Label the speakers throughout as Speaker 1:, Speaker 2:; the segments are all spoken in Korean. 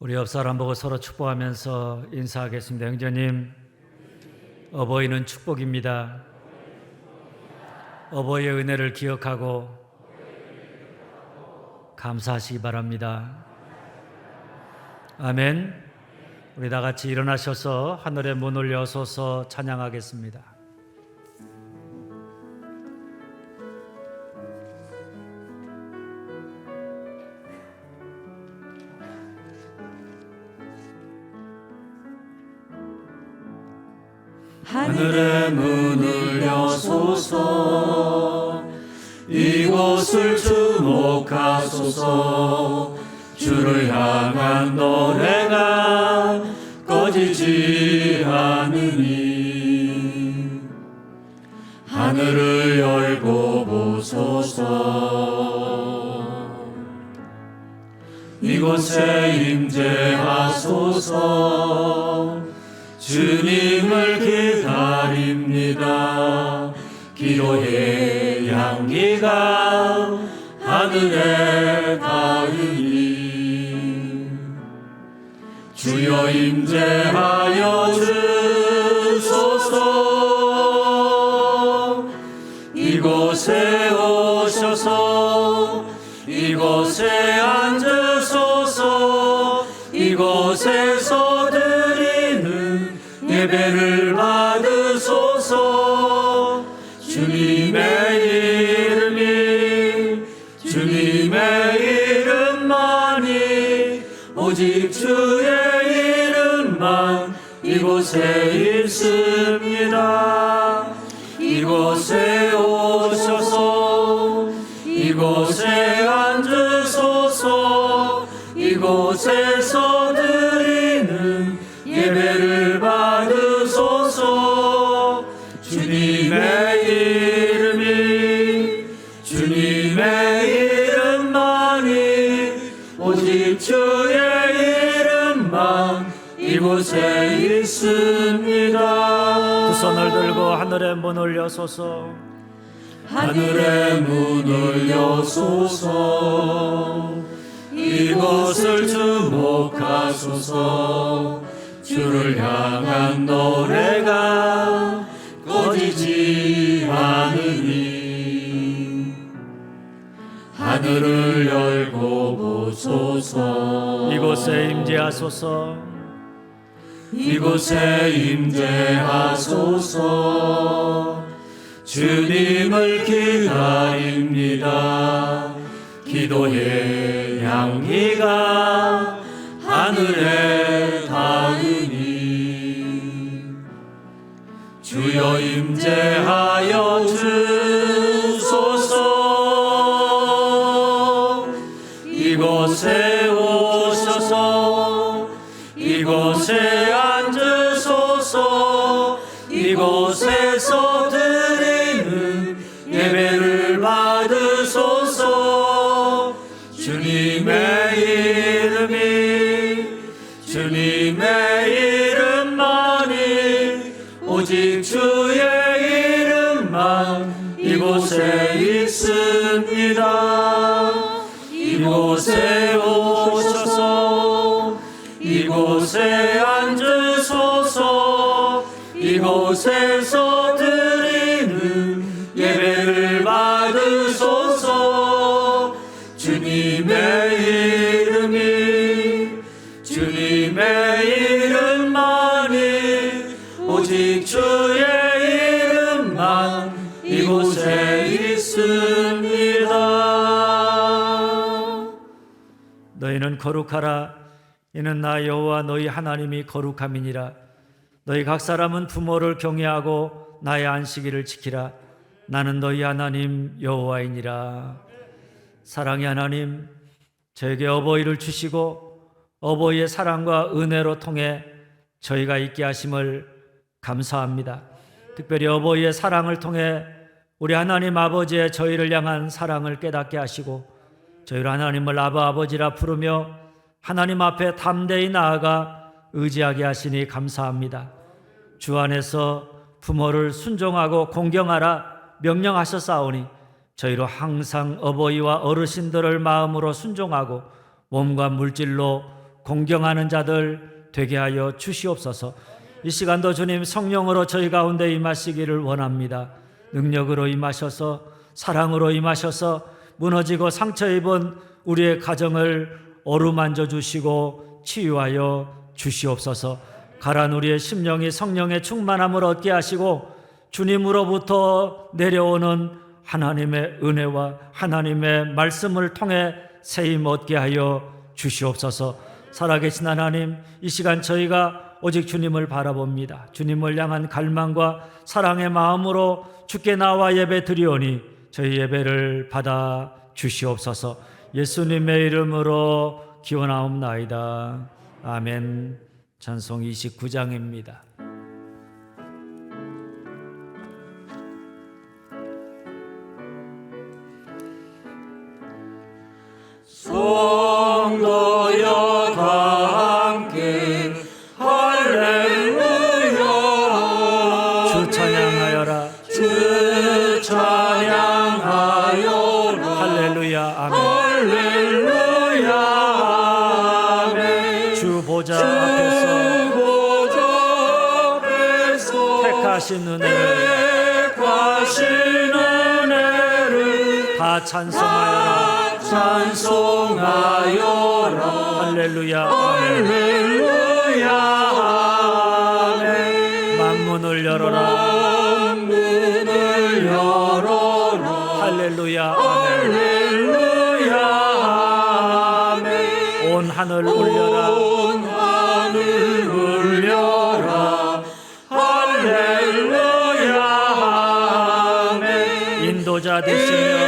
Speaker 1: 우리 옆 사람 보고 서로 축복하면서 인사하겠습니다. 형제님, 어버이는 축복입니다. 어버이의 은혜를 기억하고 감사하시기 바랍니다. 아멘. 우리 다 같이 일어나셔서 하늘의 문을 여소서 찬양하겠습니다.
Speaker 2: 하늘의 문을 여소서, 이곳을 주목하소서. 주를 향한 노래가 꺼지지 않으니 하늘을 열고 보소서. 이곳에 임재하소서. 주님을 기다립니다. 기도의 향기가 하늘에 닿으니 주여 임재하여 주소서. 이곳에 오셔서 이곳에 앉으소서. 이곳에서 드리는 예배를 받으소서. 주님의 이름만이 오직 주의 이름만 이곳에 있습니다. 이곳에 오셔서 이곳에 앉으소서. 이곳에서 드리는 예배를 받으소서. 주님의 이름만이 오직 주의 이름만 이곳에 있습니다.
Speaker 1: 두 손을 들고 하늘의 문을 여소서.
Speaker 2: 하늘의 문을 여소서. 이곳을 주목하소서. 주를 향한 노래가 꺼지지 않으니 하늘을 열고 보소서.
Speaker 1: 이곳에 임재하소서.
Speaker 2: 이곳에 임재하소서. 주님을 기다립니다. 기도의 향기가 하늘에 닿으니 주여 임재하여 주소서. 이곳에 오셔서 이곳에 앉으소서. 이곳에서 드리는 예배를 받으소서. 주님의 이름만이 오직 주의 이름만 이곳에 있습니다. 이곳에 오셔서 이곳에 앉으소서. 이곳에서 드리는 예배를 받으소서. 주님의 이름만이 오직 주의 이름만 이곳에 있습니다.
Speaker 1: 너희는 거룩하라. 이는 나 여호와 너희 하나님이 거룩함이니라. 너희 각 사람은 부모를 경외하고 나의 안식일을 지키라. 나는 너희 하나님 여호와이니라. 사랑의 하나님, 저에게 어버이를 주시고 어버이의 사랑과 은혜로 통해 저희가 있게 하심을 감사합니다. 특별히 어버이의 사랑을 통해 우리 하나님 아버지의 저희를 향한 사랑을 깨닫게 하시고 저희를 하나님을 아바 아버지라 부르며 하나님 앞에 담대히 나아가 의지하게 하시니 감사합니다. 주 안에서 부모를 순종하고 공경하라 명령하셨사오니 저희로 항상 어버이와 어르신들을 마음으로 순종하고 몸과 물질로 공경하는 자들 되게 하여 주시옵소서. 이 시간도 주님 성령으로 저희 가운데 임하시기를 원합니다. 능력으로 임하셔서 사랑으로 임하셔서 무너지고 상처 입은 우리의 가정을 어루만져 주시고 치유하여 주시옵소서. 가란 우리의 심령이 성령의 충만함을 얻게 하시고 주님으로부터 내려오는 하나님의 은혜와 하나님의 말씀을 통해 세임 얻게 하여 주시옵소서. 살아계신 하나님, 이 시간 저희가 오직 주님을 바라봅니다. 주님을 향한 갈망과 사랑의 마음으로 주께 나와 예배 드리오니 저희 예배를 받아 주시옵소서. 예수님의 이름으로 기원하옵나이다. 아멘. 찬송 29장입니다.
Speaker 2: 성도여 다 함께 할렐루야.
Speaker 1: 주 찬양하여라.
Speaker 2: 주 찬양하여라.
Speaker 1: 할렐루야. 아멘.
Speaker 2: 할렐루야. 아멘.
Speaker 1: 주 보좌 앞에서 택하신 은혜를 다 찬송하여라.
Speaker 2: 찬송하여라.
Speaker 1: 할렐루야.
Speaker 2: 할렐루야. 아멘.
Speaker 1: 만문을 열어라.
Speaker 2: 만문을 열어라.
Speaker 1: 할렐루야. 아멘.
Speaker 2: 할렐루야. 아멘.
Speaker 1: 온 하늘 울려라.
Speaker 2: 온 하늘 울려라. 할렐루야. 아멘.
Speaker 1: 인도자 되시며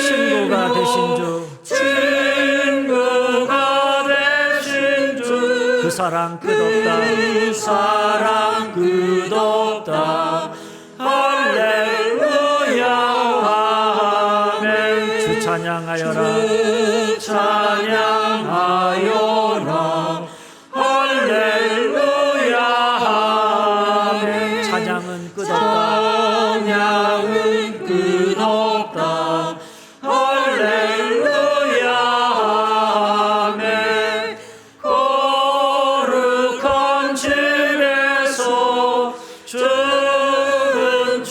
Speaker 1: 친구가 되신 주, 그 사랑 끝없다.
Speaker 2: 그 사랑 끝없다. 할렐루야. 아멘.
Speaker 1: 주 찬양하여라.
Speaker 2: 주 찬양하여라. 할렐루야. 아멘.
Speaker 1: 찬양은 끝없다.
Speaker 2: 찬양은 끝없다. 할렐루야. 아멘. 거룩한 집에서 주는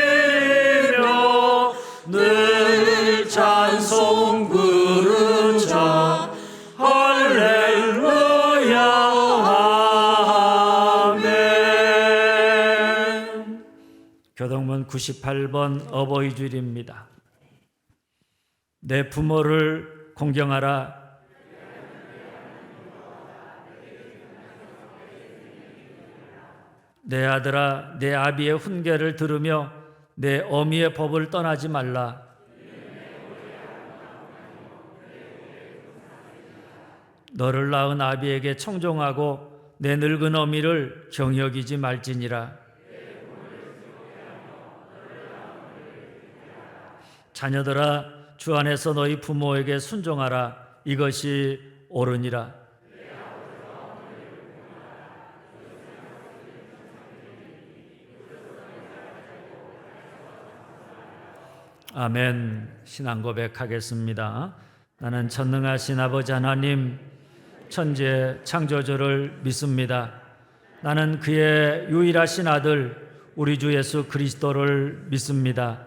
Speaker 2: 종기며 늘 찬송 부르자. 할렐루야. 아멘.
Speaker 1: 교동문 98번 어버이줄입니다. 내 부모를 공경하라. 내 아들아, 내 아비의 훈계를 들으며 내 어미의 법을 떠나지 말라. 너를 낳은 아비에게 청종하고 내 늙은 어미를 경여기지 말지니라. 자녀들아, 주 안에서 너희 부모에게 순종하라. 이것이 옳으니라. 아멘. 신앙 고백하겠습니다. 나는 전능하신 아버지 하나님, 천지의 창조주를 믿습니다. 나는 그의 유일하신 아들 우리 주 예수 그리스도를 믿습니다.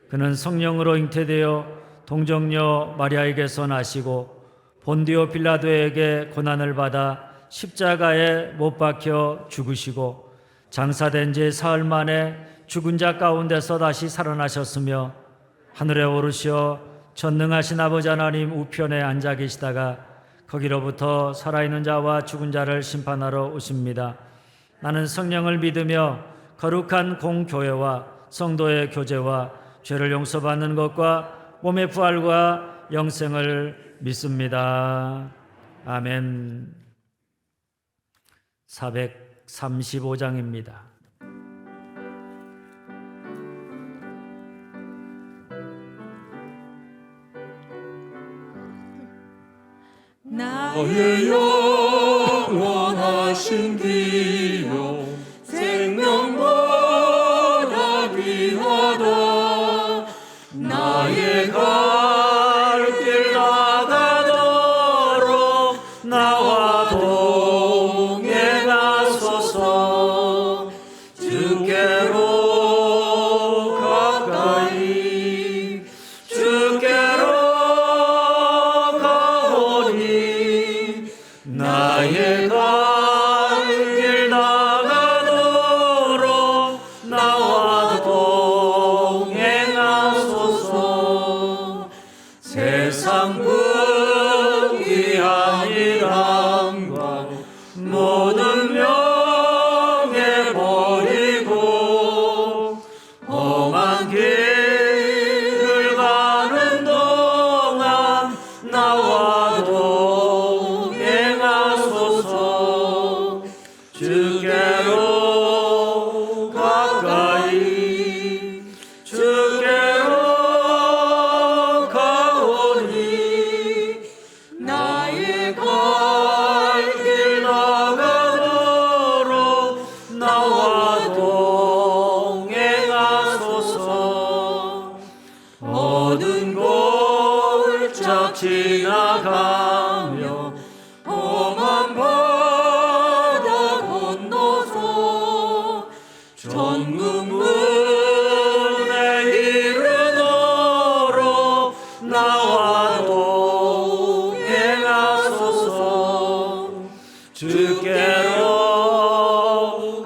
Speaker 1: 그는 성령으로 잉태되어 동정녀 마리아에게서 나시고 본디오 빌라도에게 고난을 받아 십자가에 못 박혀 죽으시고 장사된 지 사흘 만에 죽은 자 가운데서 다시 살아나셨으며 하늘에 오르시어 전능하신 아버지 하나님 우편에 앉아 계시다가 거기로부터 살아있는 자와 죽은 자를 심판하러 오십니다. 나는 성령을 믿으며 거룩한 공교회와 성도의 교제와 죄를 용서받는 것과 몸의 부활과 영생을 믿습니다. 아멘. 435장입니다.
Speaker 2: 나의 영원하신 기요 생명보다 귀하다. 나의 갈 길 나가던
Speaker 1: 나와 동행하소서. 주께로 가까이 주께로 가오니 나의 갈 길 나가도록 나와 동행하소서. 세상 부귀한 일함과 모든 명예 버리고 험한 길을 가는 동안 나와 동행하소서. 주께로 가까이 주께로 가오니 나의 갈 길 나가도록 나와 동행하소서. 모든 골짝 지나가며 험한 바다 건너서 천국문에 이르도록 나와 동행하소서. 주께로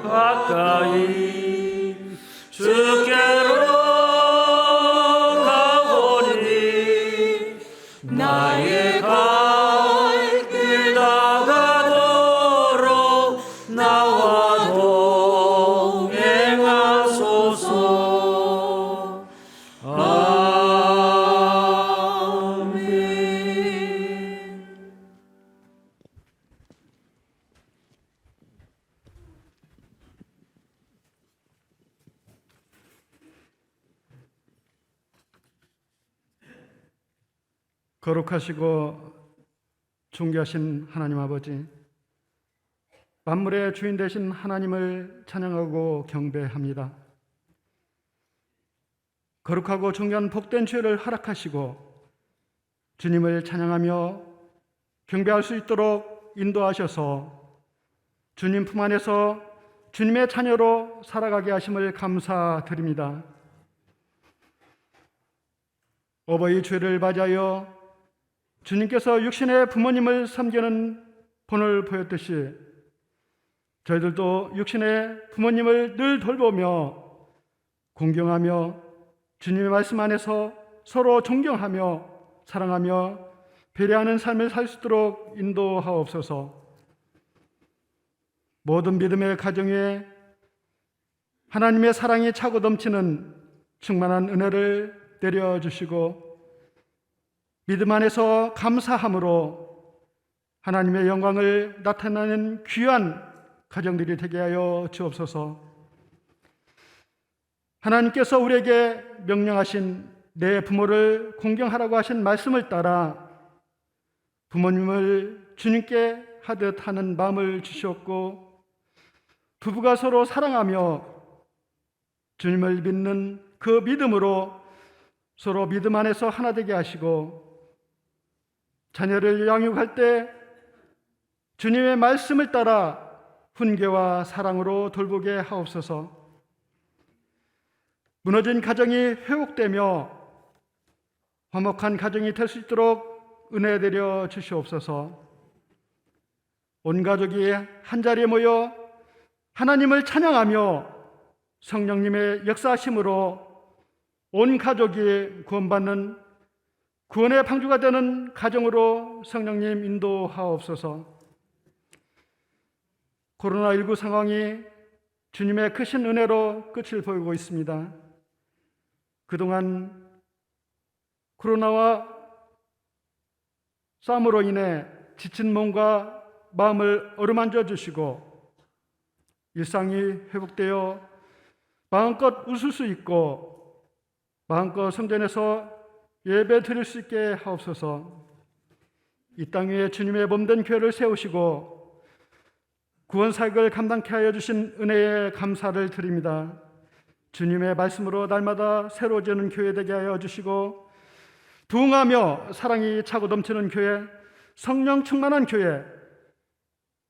Speaker 1: 가까이 주께로 가오니 나의 갈 길 나가도록 나와 동행하소서. 아멘.
Speaker 3: 거룩하시고 존귀하신 하나님 아버지, 만물의 주인 되신 하나님을 찬양하고 경배합니다. 거룩하고 존귀한 복된 죄를 허락하시고 주님을 찬양하며 경배할 수 있도록 인도하셔서 주님 품 안에서 주님의 자녀로 살아가게 하심을 감사드립니다. 어버이 죄를 맞이하여 주님께서 육신의 부모님을 섬기는 본을 보였듯이 저희들도 육신의 부모님을 늘 돌보며 공경하며 주님의 말씀 안에서 서로 존경하며 사랑하며 배려하는 삶을 살 수 있도록 인도하옵소서. 모든 믿음의 가정 위에 하나님의 사랑이 차고 넘치는 충만한 은혜를 내려주시고 믿음 안에서 감사함으로 하나님의 영광을 나타내는 귀한 가정들이 되게 하여 주옵소서. 하나님께서 우리에게 명령하신 내 부모를 공경하라고 하신 말씀을 따라 부모님을 주님께 하듯 하는 마음을 주셨고 부부가 서로 사랑하며 주님을 믿는 그 믿음으로 서로 믿음 안에서 하나 되게 하시고 자녀를 양육할 때 주님의 말씀을 따라 훈계와 사랑으로 돌보게 하옵소서. 무너진 가정이 회복되며 화목한 가정이 될 수 있도록 은혜 내려 주시옵소서. 온 가족이 한자리에 모여 하나님을 찬양하며 성령님의 역사하심으로 온 가족이 구원받는 구원의 방주가 되는 가정으로 성령님 인도하옵소서. 코로나19 상황이 주님의 크신 은혜로 끝을 보이고 있습니다. 그동안 코로나와 싸움으로 인해 지친 몸과 마음을 어루만져 주시고 일상이 회복되어 마음껏 웃을 수 있고 마음껏 성전에서 예배 드릴 수 있게 하옵소서. 이 땅 위에 주님의 몸된 교회를 세우시고 구원 사역을 감당케 하여 주신 은혜에 감사를 드립니다. 주님의 말씀으로 날마다 새로워지는 교회 되게 하여 주시고 부흥하며 사랑이 차고 넘치는 교회, 성령 충만한 교회,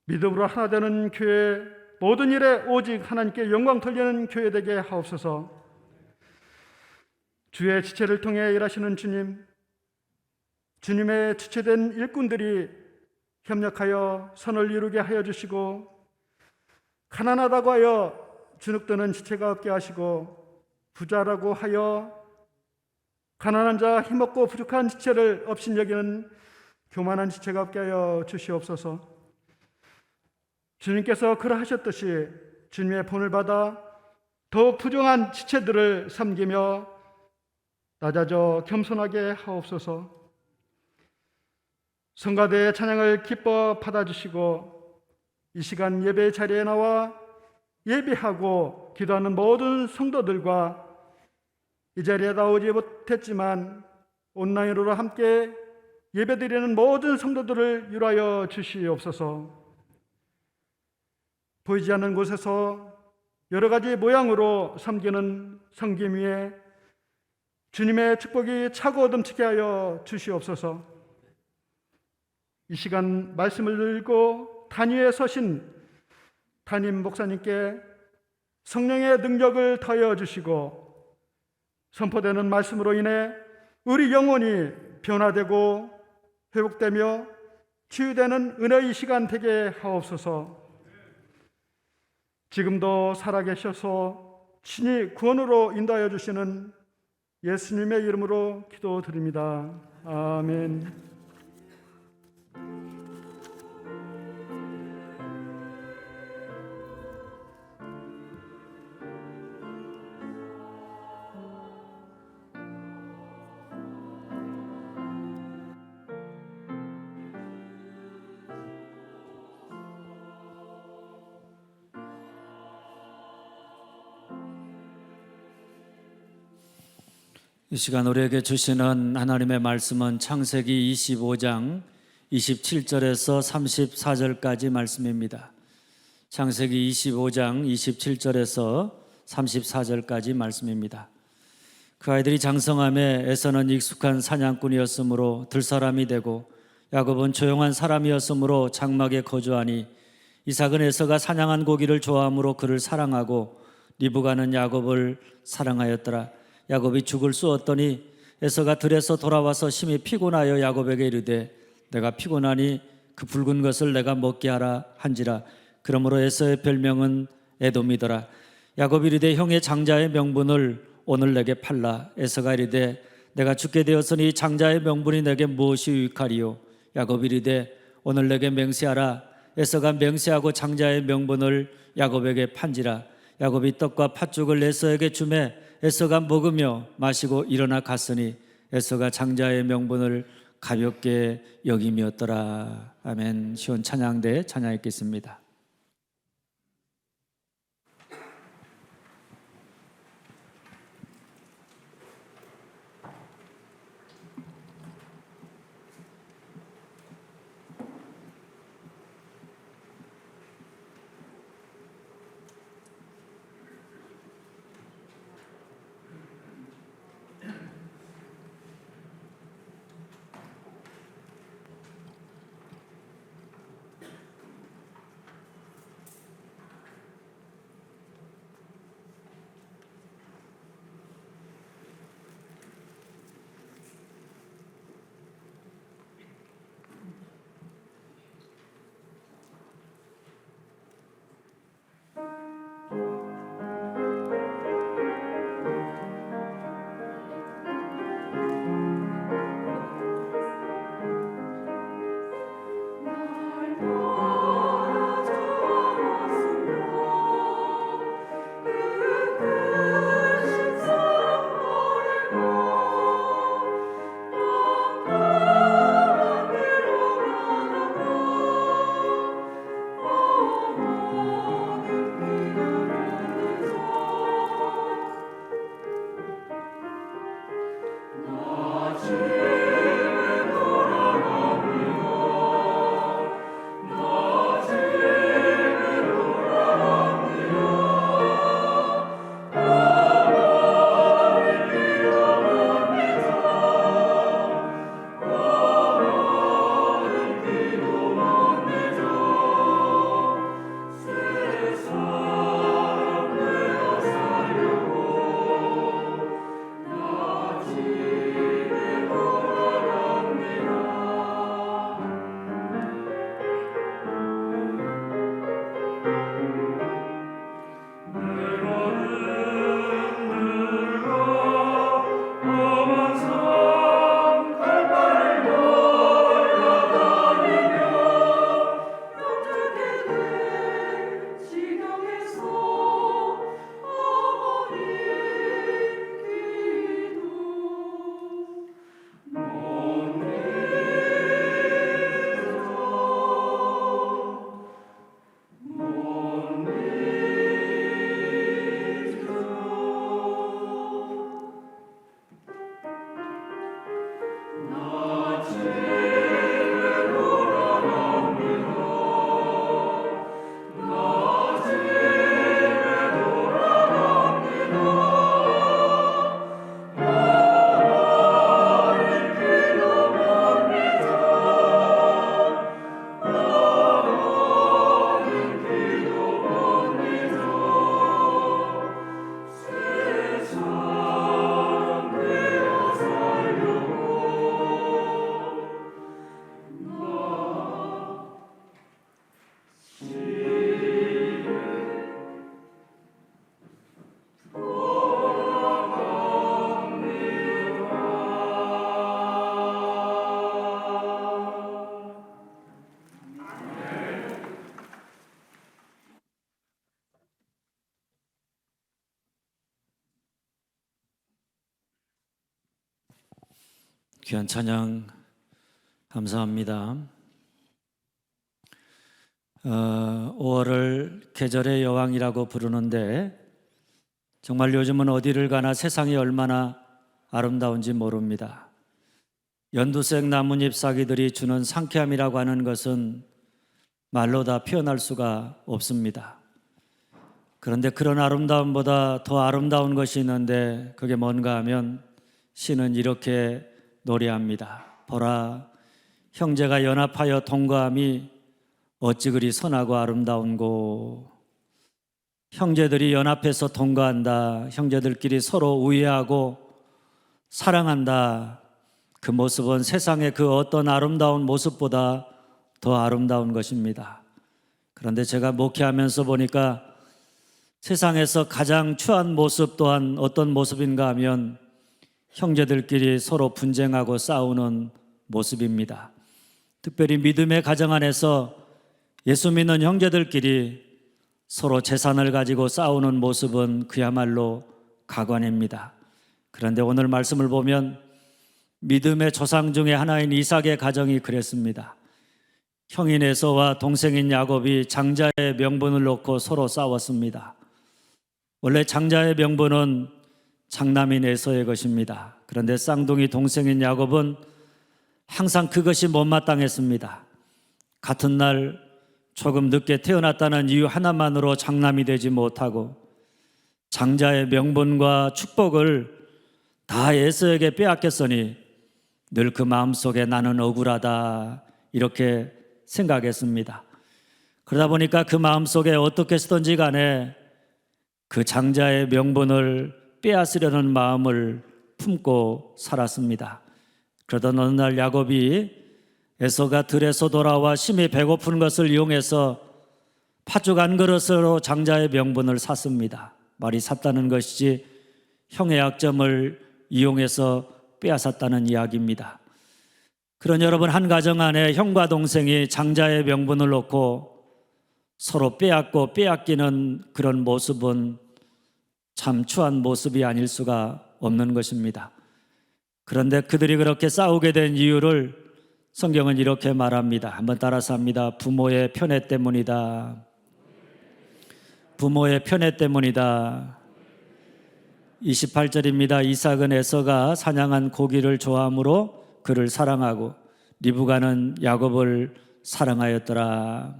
Speaker 3: 믿음으로 하나 되는 교회, 모든 일에 오직 하나님께 영광 돌리는 교회 되게 하옵소서. 주의 지체를 통해 일하시는 주님, 주님의 지체된 일꾼들이 협력하여 선을 이루게 하여 주시고, 가난하다고 하여 주눅드는 지체가 없게 하시고, 부자라고 하여 가난한 자, 힘없고 부족한 지체를 업신여기는 교만한 지체가 없게 하여 주시옵소서. 주님께서 그러하셨듯이 주님의 본을 받아 더욱 부정한 지체들을 섬기며 낮아져 겸손하게 하옵소서. 성가대의 찬양을 기뻐 받아주시고, 이 시간 예배 자리에 나와 예배하고 기도하는 모든 성도들과 이 자리에 나오지 못했지만 온라인으로 함께 예배드리는 모든 성도들을 위로하여 주시옵소서. 보이지 않는 곳에서 여러 가지 모양으로 섬기는 섬김 위에 주님의 축복이 차고 넘치게 하여 주시옵소서. 이 시간 말씀을 읽고 단위에 서신 담임 목사님께 성령의 능력을 더하여 주시고, 선포되는 말씀으로 인해 우리 영혼이 변화되고 회복되며 치유되는 은혜의 시간 되게 하옵소서. 지금도 살아계셔서 친히 구원으로 인도하여 주시는 예수님의 이름으로 기도드립니다. 아멘.
Speaker 1: 이 시간 우리에게 주시는 하나님의 말씀은 창세기 25장 27절에서 34절까지 말씀입니다. 창세기 25장 27절에서 34절까지 말씀입니다. 그 아이들이 장성함에 에서는 익숙한 사냥꾼이었으므로 들사람이 되고, 야곱은 조용한 사람이었으므로 장막에 거주하니, 이삭은 에서가 사냥한 고기를 좋아하므로 그를 사랑하고 리브가는 야곱을 사랑하였더라. 야곱이 죽을 쑤었더니 에서가 들에서 돌아와서 심히 피곤하여 야곱에게 이르되, 내가 피곤하니 그 붉은 것을 내가 먹게 하라 한지라. 그러므로 에서의 별명은 에돔이더라. 야곱이 이르되, 형의 장자의 명분을 오늘 내게 팔라. 에서가 이르되, 내가 죽게 되었으니 장자의 명분이 내게 무엇이 유익하리요. 야곱이 이르되, 오늘 내게 맹세하라. 에서가 맹세하고 장자의 명분을 야곱에게 판지라. 야곱이 떡과 팥죽을 에서에게 주매 에서가 먹으며 마시고 일어나 갔으니 에서가 장자의 명분을 가볍게 여김이었더라. 아멘. 시온 찬양대 찬양했겠습니다. 귀한 찬양 감사합니다. 5월을 계절의 여왕이라고 부르는데 정말 요즘은 어디를 가나 세상이 얼마나 아름다운지 모릅니다. 연두색 나뭇잎 사기들이 주는 상쾌함이라고 하는 것은 말로 다 표현할 수가 없습니다. 그런데 그런 아름다움보다 더 아름다운 것이 있는데 그게 뭔가 하면 시는 이렇게 노래합니다. 보라, 형제가 연합하여 통과함이 어찌 그리 선하고 아름다운고. 형제들이 연합해서 통과한다. 형제들끼리 서로 우애하고 사랑한다. 그 모습은 세상의 그 어떤 아름다운 모습보다 더 아름다운 것입니다. 그런데 제가 목회하면서 보니까 세상에서 가장 추한 모습 또한 어떤 모습인가 하면 형제들끼리 서로 분쟁하고 싸우는 모습입니다. 특별히 믿음의 가정 안에서 예수 믿는 형제들끼리 서로 재산을 가지고 싸우는 모습은 그야말로 가관입니다. 그런데 오늘 말씀을 보면 믿음의 조상 중에 하나인 이삭의 가정이 그랬습니다. 형인 에서와 동생인 야곱이 장자의 명분을 놓고 서로 싸웠습니다. 원래 장자의 명분은 장남인 에서의 것입니다. 그런데 쌍둥이 동생인 야곱은 항상 그것이 못마땅했습니다. 같은 날 조금 늦게 태어났다는 이유 하나만으로 장남이 되지 못하고 장자의 명분과 축복을 다 에서에게 빼앗겼으니 늘 그 마음속에 나는 억울하다 이렇게 생각했습니다. 그러다 보니까 그 마음속에 어떻게 쓰든지 간에 그 장자의 명분을 빼앗으려는 마음을 품고 살았습니다. 그러던 어느 날 야곱이 에서가 들에서 돌아와 심히 배고픈 것을 이용해서 팥죽 한 그릇으로 장자의 명분을 샀습니다. 말이 샀다는 것이지 형의 약점을 이용해서 빼앗았다는 이야기입니다. 그런 여러분, 한 가정 안에 형과 동생이 장자의 명분을 놓고 서로 빼앗고 빼앗기는 그런 모습은 참 추한 모습이 아닐 수가 없는 것입니다. 그런데 그들이 그렇게 싸우게 된 이유를 성경은 이렇게 말합니다. 한번 따라서 합니다. 부모의 편애 때문이다. 부모의 편애 때문이다. 28절입니다. 이삭은 에서가 사냥한 고기를 좋아하므로 그를 사랑하고 리브가는 야곱을 사랑하였더라.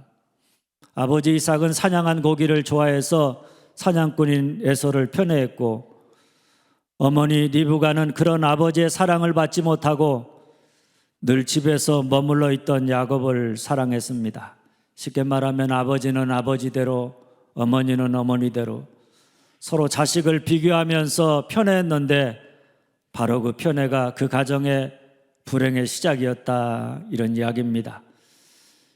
Speaker 1: 아버지 이삭은 사냥한 고기를 좋아해서 사냥꾼인 에서를 편애했고 어머니 리브가는 그런 아버지의 사랑을 받지 못하고 늘 집에서 머물러 있던 야곱을 사랑했습니다. 쉽게 말하면 아버지는 아버지대로 어머니는 어머니대로 서로 자식을 비교하면서 편애했는데 바로 그 편애가 그 가정의 불행의 시작이었다, 이런 이야기입니다.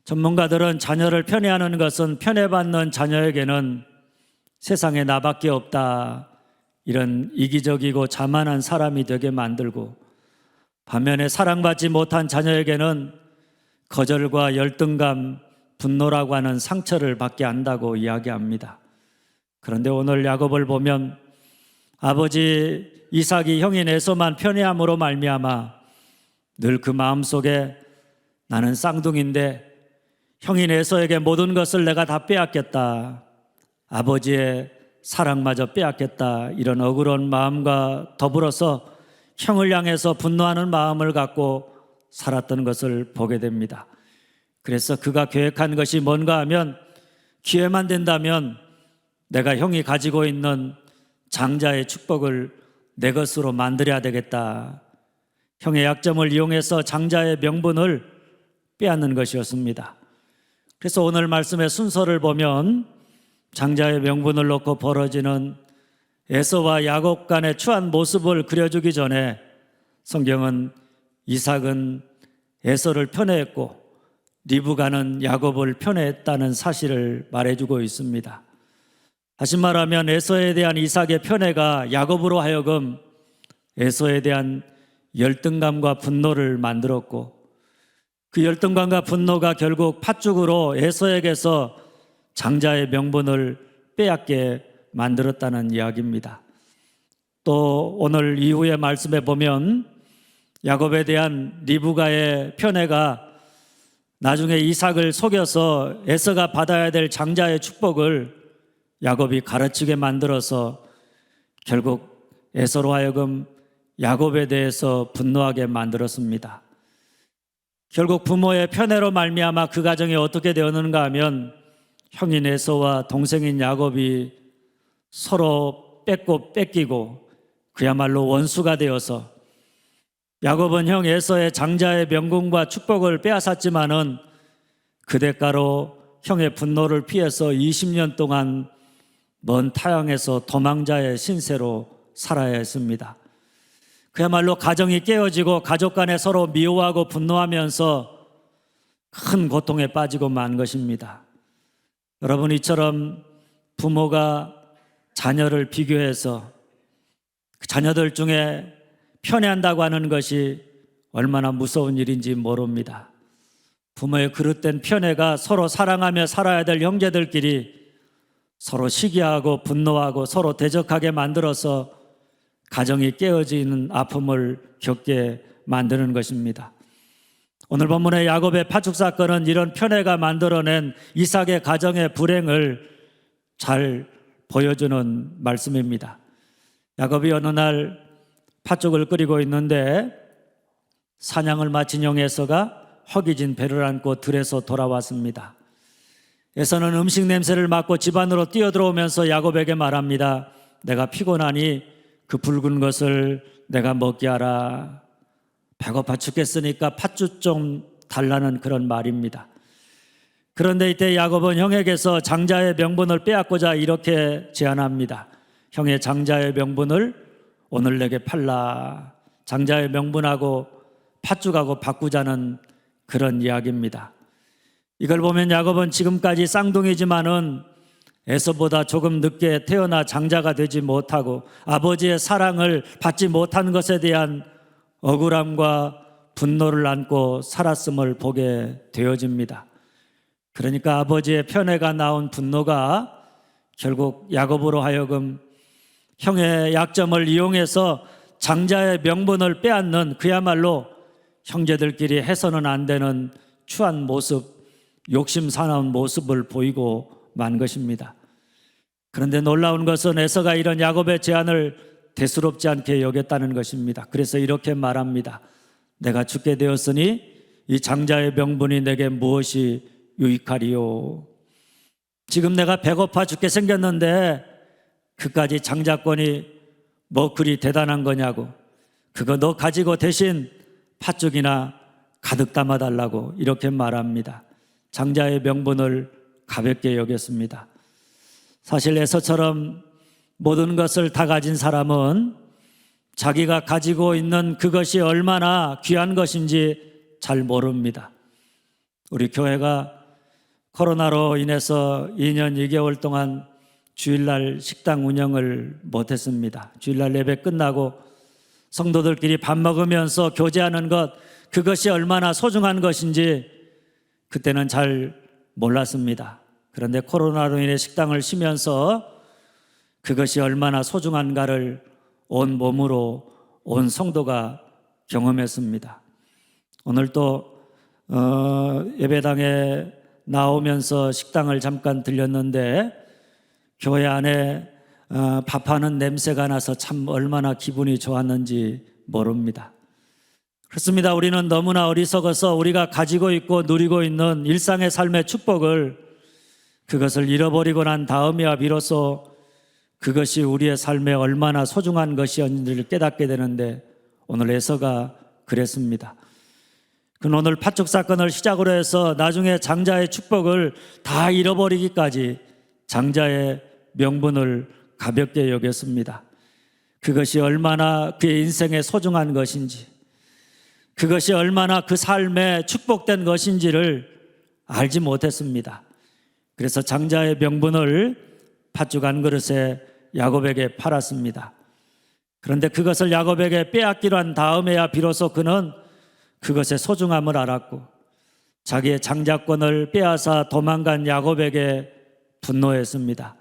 Speaker 1: 전문가들은 자녀를 편애하는 것은 편애받는 자녀에게는 세상에 나밖에 없다, 이런 이기적이고 자만한 사람이 되게 만들고, 반면에 사랑받지 못한 자녀에게는 거절과 열등감, 분노라고 하는 상처를 받게 한다고 이야기합니다. 그런데 오늘 야곱을 보면 아버지 이삭이 형인 에서만 편애함으로 말미암아 늘 그 마음속에 나는 쌍둥이인데 형인 에서에게 모든 것을 내가 다 빼앗겼다, 아버지의 사랑마저 빼앗겼다, 이런 억울한 마음과 더불어서 형을 향해서 분노하는 마음을 갖고 살았던 것을 보게 됩니다. 그래서 그가 계획한 것이 뭔가 하면 기회만 된다면 내가 형이 가지고 있는 장자의 축복을 내 것으로 만들어야 되겠다. 형의 약점을 이용해서 장자의 명분을 빼앗는 것이었습니다. 그래서 오늘 말씀의 순서를 보면 장자의 명분을 놓고 벌어지는 에서와 야곱 간의 추한 모습을 그려주기 전에 성경은 이삭은 에서를 편애했고 리브가는 야곱을 편애했다는 사실을 말해주고 있습니다. 다시 말하면 에서에 대한 이삭의 편애가 야곱으로 하여금 에서에 대한 열등감과 분노를 만들었고 그 열등감과 분노가 결국 팥죽으로 에서에게서 장자의 명분을 빼앗게 만들었다는 이야기입니다. 또 오늘 이후의 말씀에 보면 야곱에 대한 리브가의 편애가 나중에 이삭을 속여서 에서가 받아야 될 장자의 축복을 야곱이 가르치게 만들어서 결국 에서로 하여금 야곱에 대해서 분노하게 만들었습니다. 결국 부모의 편애로 말미암아 그 가정이 어떻게 되었는가 하면 형인 에서와 동생인 야곱이 서로 뺏고 뺏기고 그야말로 원수가 되어서 야곱은 형 에서의 장자의 명분과 축복을 빼앗았지만은 그 대가로 형의 분노를 피해서 20년 동안 먼 타향에서 도망자의 신세로 살아야 했습니다. 그야말로 가정이 깨어지고 가족 간에 서로 미워하고 분노하면서 큰 고통에 빠지고 만 것입니다. 여러분, 이처럼 부모가 자녀를 비교해서 그 자녀들 중에 편애한다고 하는 것이 얼마나 무서운 일인지 모릅니다. 부모의 그릇된 편애가 서로 사랑하며 살아야 될 형제들끼리 서로 시기하고 분노하고 서로 대적하게 만들어서 가정이 깨어지는 아픔을 겪게 만드는 것입니다. 오늘 본문의 야곱의 파축 사건은 이런 편애가 만들어낸 이삭의 가정의 불행을 잘 보여주는 말씀입니다. 야곱이 어느 날 팥죽을 끓이고 있는데 사냥을 마친 형 에서가 허기진 배를 안고 들에서 돌아왔습니다. 에서는 음식 냄새를 맡고 집 안으로 뛰어들어오면서 야곱에게 말합니다. 내가 피곤하니 그 붉은 것을 내가 먹게 하라. 배고파 죽겠으니까 팥죽 좀 달라는 그런 말입니다. 그런데 이때 야곱은 형에게서 장자의 명분을 빼앗고자 이렇게 제안합니다. 형의 장자의 명분을 오늘 내게 팔라. 장자의 명분하고 팥죽하고 바꾸자는 그런 이야기입니다. 이걸 보면 야곱은 지금까지 쌍둥이지만은 에서보다 조금 늦게 태어나 장자가 되지 못하고 아버지의 사랑을 받지 못한 것에 대한 억울함과 분노를 안고 살았음을 보게 되어집니다. 그러니까 아버지의 편애가 나온 분노가 결국 야곱으로 하여금 형의 약점을 이용해서 장자의 명분을 빼앗는 그야말로 형제들끼리 해서는 안 되는 추한 모습, 욕심 사나운 모습을 보이고 만 것입니다. 그런데 놀라운 것은 에서가 이런 야곱의 제안을 대수롭지 않게 여겼다는 것입니다. 그래서 이렇게 말합니다. 내가 죽게 되었으니 이 장자의 명분이 내게 무엇이 유익하리요? 지금 내가 배고파 죽게 생겼는데 그까지 장자권이 뭐 그리 대단한 거냐고. 그거 너 가지고 대신 팥죽이나 가득 담아달라고 이렇게 말합니다. 장자의 명분을 가볍게 여겼습니다. 사실 에서처럼 모든 것을 다 가진 사람은 자기가 가지고 있는 그것이 얼마나 귀한 것인지 잘 모릅니다. 우리 교회가 코로나로 인해서 2년 2개월 동안 주일날 식당 운영을 못했습니다. 주일날 예배 끝나고 성도들끼리 밥 먹으면서 교제하는 것, 그것이 얼마나 소중한 것인지 그때는 잘 몰랐습니다. 그런데 코로나로 인해 식당을 쉬면서 그것이 얼마나 소중한가를 온 몸으로 온 성도가 경험했습니다. 오늘 또 예배당에 나오면서 식당을 잠깐 들렸는데 교회 안에 밥하는 냄새가 나서 참 얼마나 기분이 좋았는지 모릅니다. 그렇습니다. 우리는 너무나 어리석어서 우리가 가지고 있고 누리고 있는 일상의 삶의 축복을 그것을 잃어버리고 난 다음이야 비로소 그것이 우리의 삶에 얼마나 소중한 것이었는지를 깨닫게 되는데 오늘 에서가 그랬습니다. 그는 오늘 팥죽 사건을 시작으로 해서 나중에 장자의 축복을 다 잃어버리기까지 장자의 명분을 가볍게 여겼습니다. 그것이 얼마나 그의 인생에 소중한 것인지, 그것이 얼마나 그 삶에 축복된 것인지를 알지 못했습니다. 그래서 장자의 명분을 팥죽 한 그릇에 야곱에게 팔았습니다. 그런데 그것을 야곱에게 빼앗기로 한 다음에야 비로소 그는 그것의 소중함을 알았고 자기의 장자권을 빼앗아 도망간 야곱에게 분노했습니다.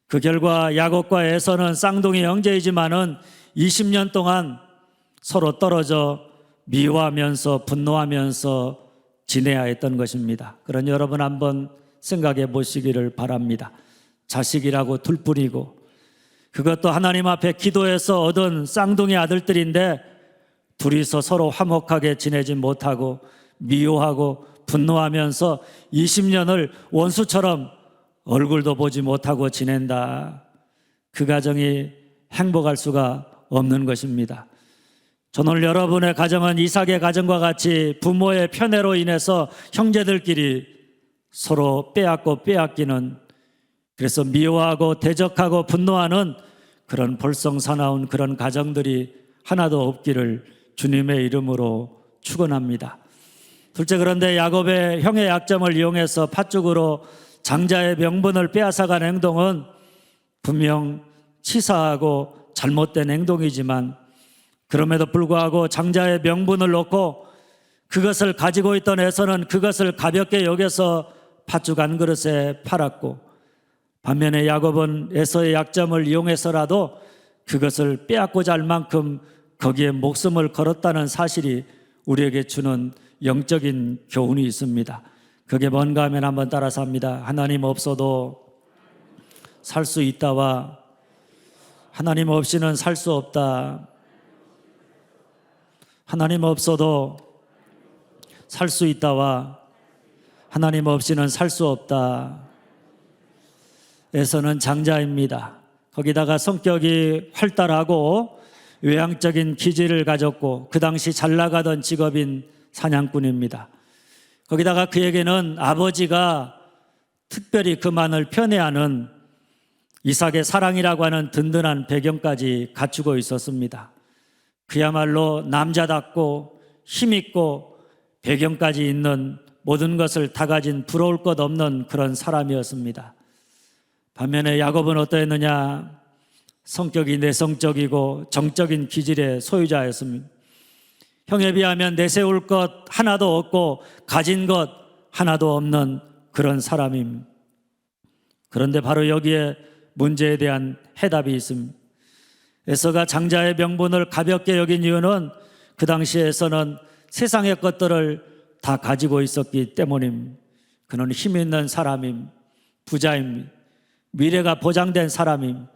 Speaker 1: 그 결과 야곱과 에서는 쌍둥이 형제이지만은 20년 동안 서로 떨어져 미워하면서 분노하면서 지내야 했던 것입니다. 그런 여러분 한번 생각해 보시기를 바랍니다. 자식이라고 둘뿐이고 그것도 하나님 앞에 기도해서 얻은 쌍둥이 아들들인데 둘이서 서로 화목하게 지내지 못하고 미워하고 분노하면서 20년을 원수처럼 얼굴도 보지 못하고 지낸다. 그 가정이 행복할 수가 없는 것입니다. 저는 오늘 여러분의 가정은 이삭의 가정과 같이 부모의 편애로 인해서 형제들끼리 서로 빼앗고 빼앗기는, 그래서 미워하고 대적하고 분노하는 그런 볼썽사나운 그런 가정들이 하나도 없기를 주님의 이름으로 축원합니다. 둘째, 그런데 야곱의 형의 약점을 이용해서 팥죽으로 장자의 명분을 빼앗아간 행동은 분명 치사하고 잘못된 행동이지만 그럼에도 불구하고 장자의 명분을 놓고 그것을 가지고 있던 에서는 그것을 가볍게 여겨서 팥죽 한 그릇에 팔았고, 반면에 야곱은 에서의 약점을 이용해서라도 그것을 빼앗고자 할 만큼 거기에 목숨을 걸었다는 사실이 우리에게 주는 영적인 교훈이 있습니다. 그게 뭔가 하면 한번 따라서 합니다. 하나님 없어도 살 수 있다와 하나님 없이는 살 수 없다. 하나님 없어도 살 수 있다와 하나님 없이는 살 수 없다. 에서는 장자입니다. 거기다가 성격이 활달하고 외향적인 기질을 가졌고 그 당시 잘 나가던 직업인 사냥꾼입니다. 거기다가 그에게는 아버지가 특별히 그만을 편애하는 이삭의 사랑이라고 하는 든든한 배경까지 갖추고 있었습니다. 그야말로 남자답고 힘있고 배경까지 있는 모든 것을 다 가진 부러울 것 없는 그런 사람이었습니다. 반면에 야곱은 어떠했느냐? 성격이 내성적이고 정적인 기질의 소유자였습니다. 형에 비하면 내세울 것 하나도 없고 가진 것 하나도 없는 그런 사람입니다. 그런데 바로 여기에 문제에 대한 해답이 있습니다. 에서가 장자의 명분을 가볍게 여긴 이유는 그 당시에서는 세상의 것들을 다 가지고 있었기 때문입니다. 그는 힘 있는 사람입니다. 부자입니다. 미래가 보장된 사람입니다.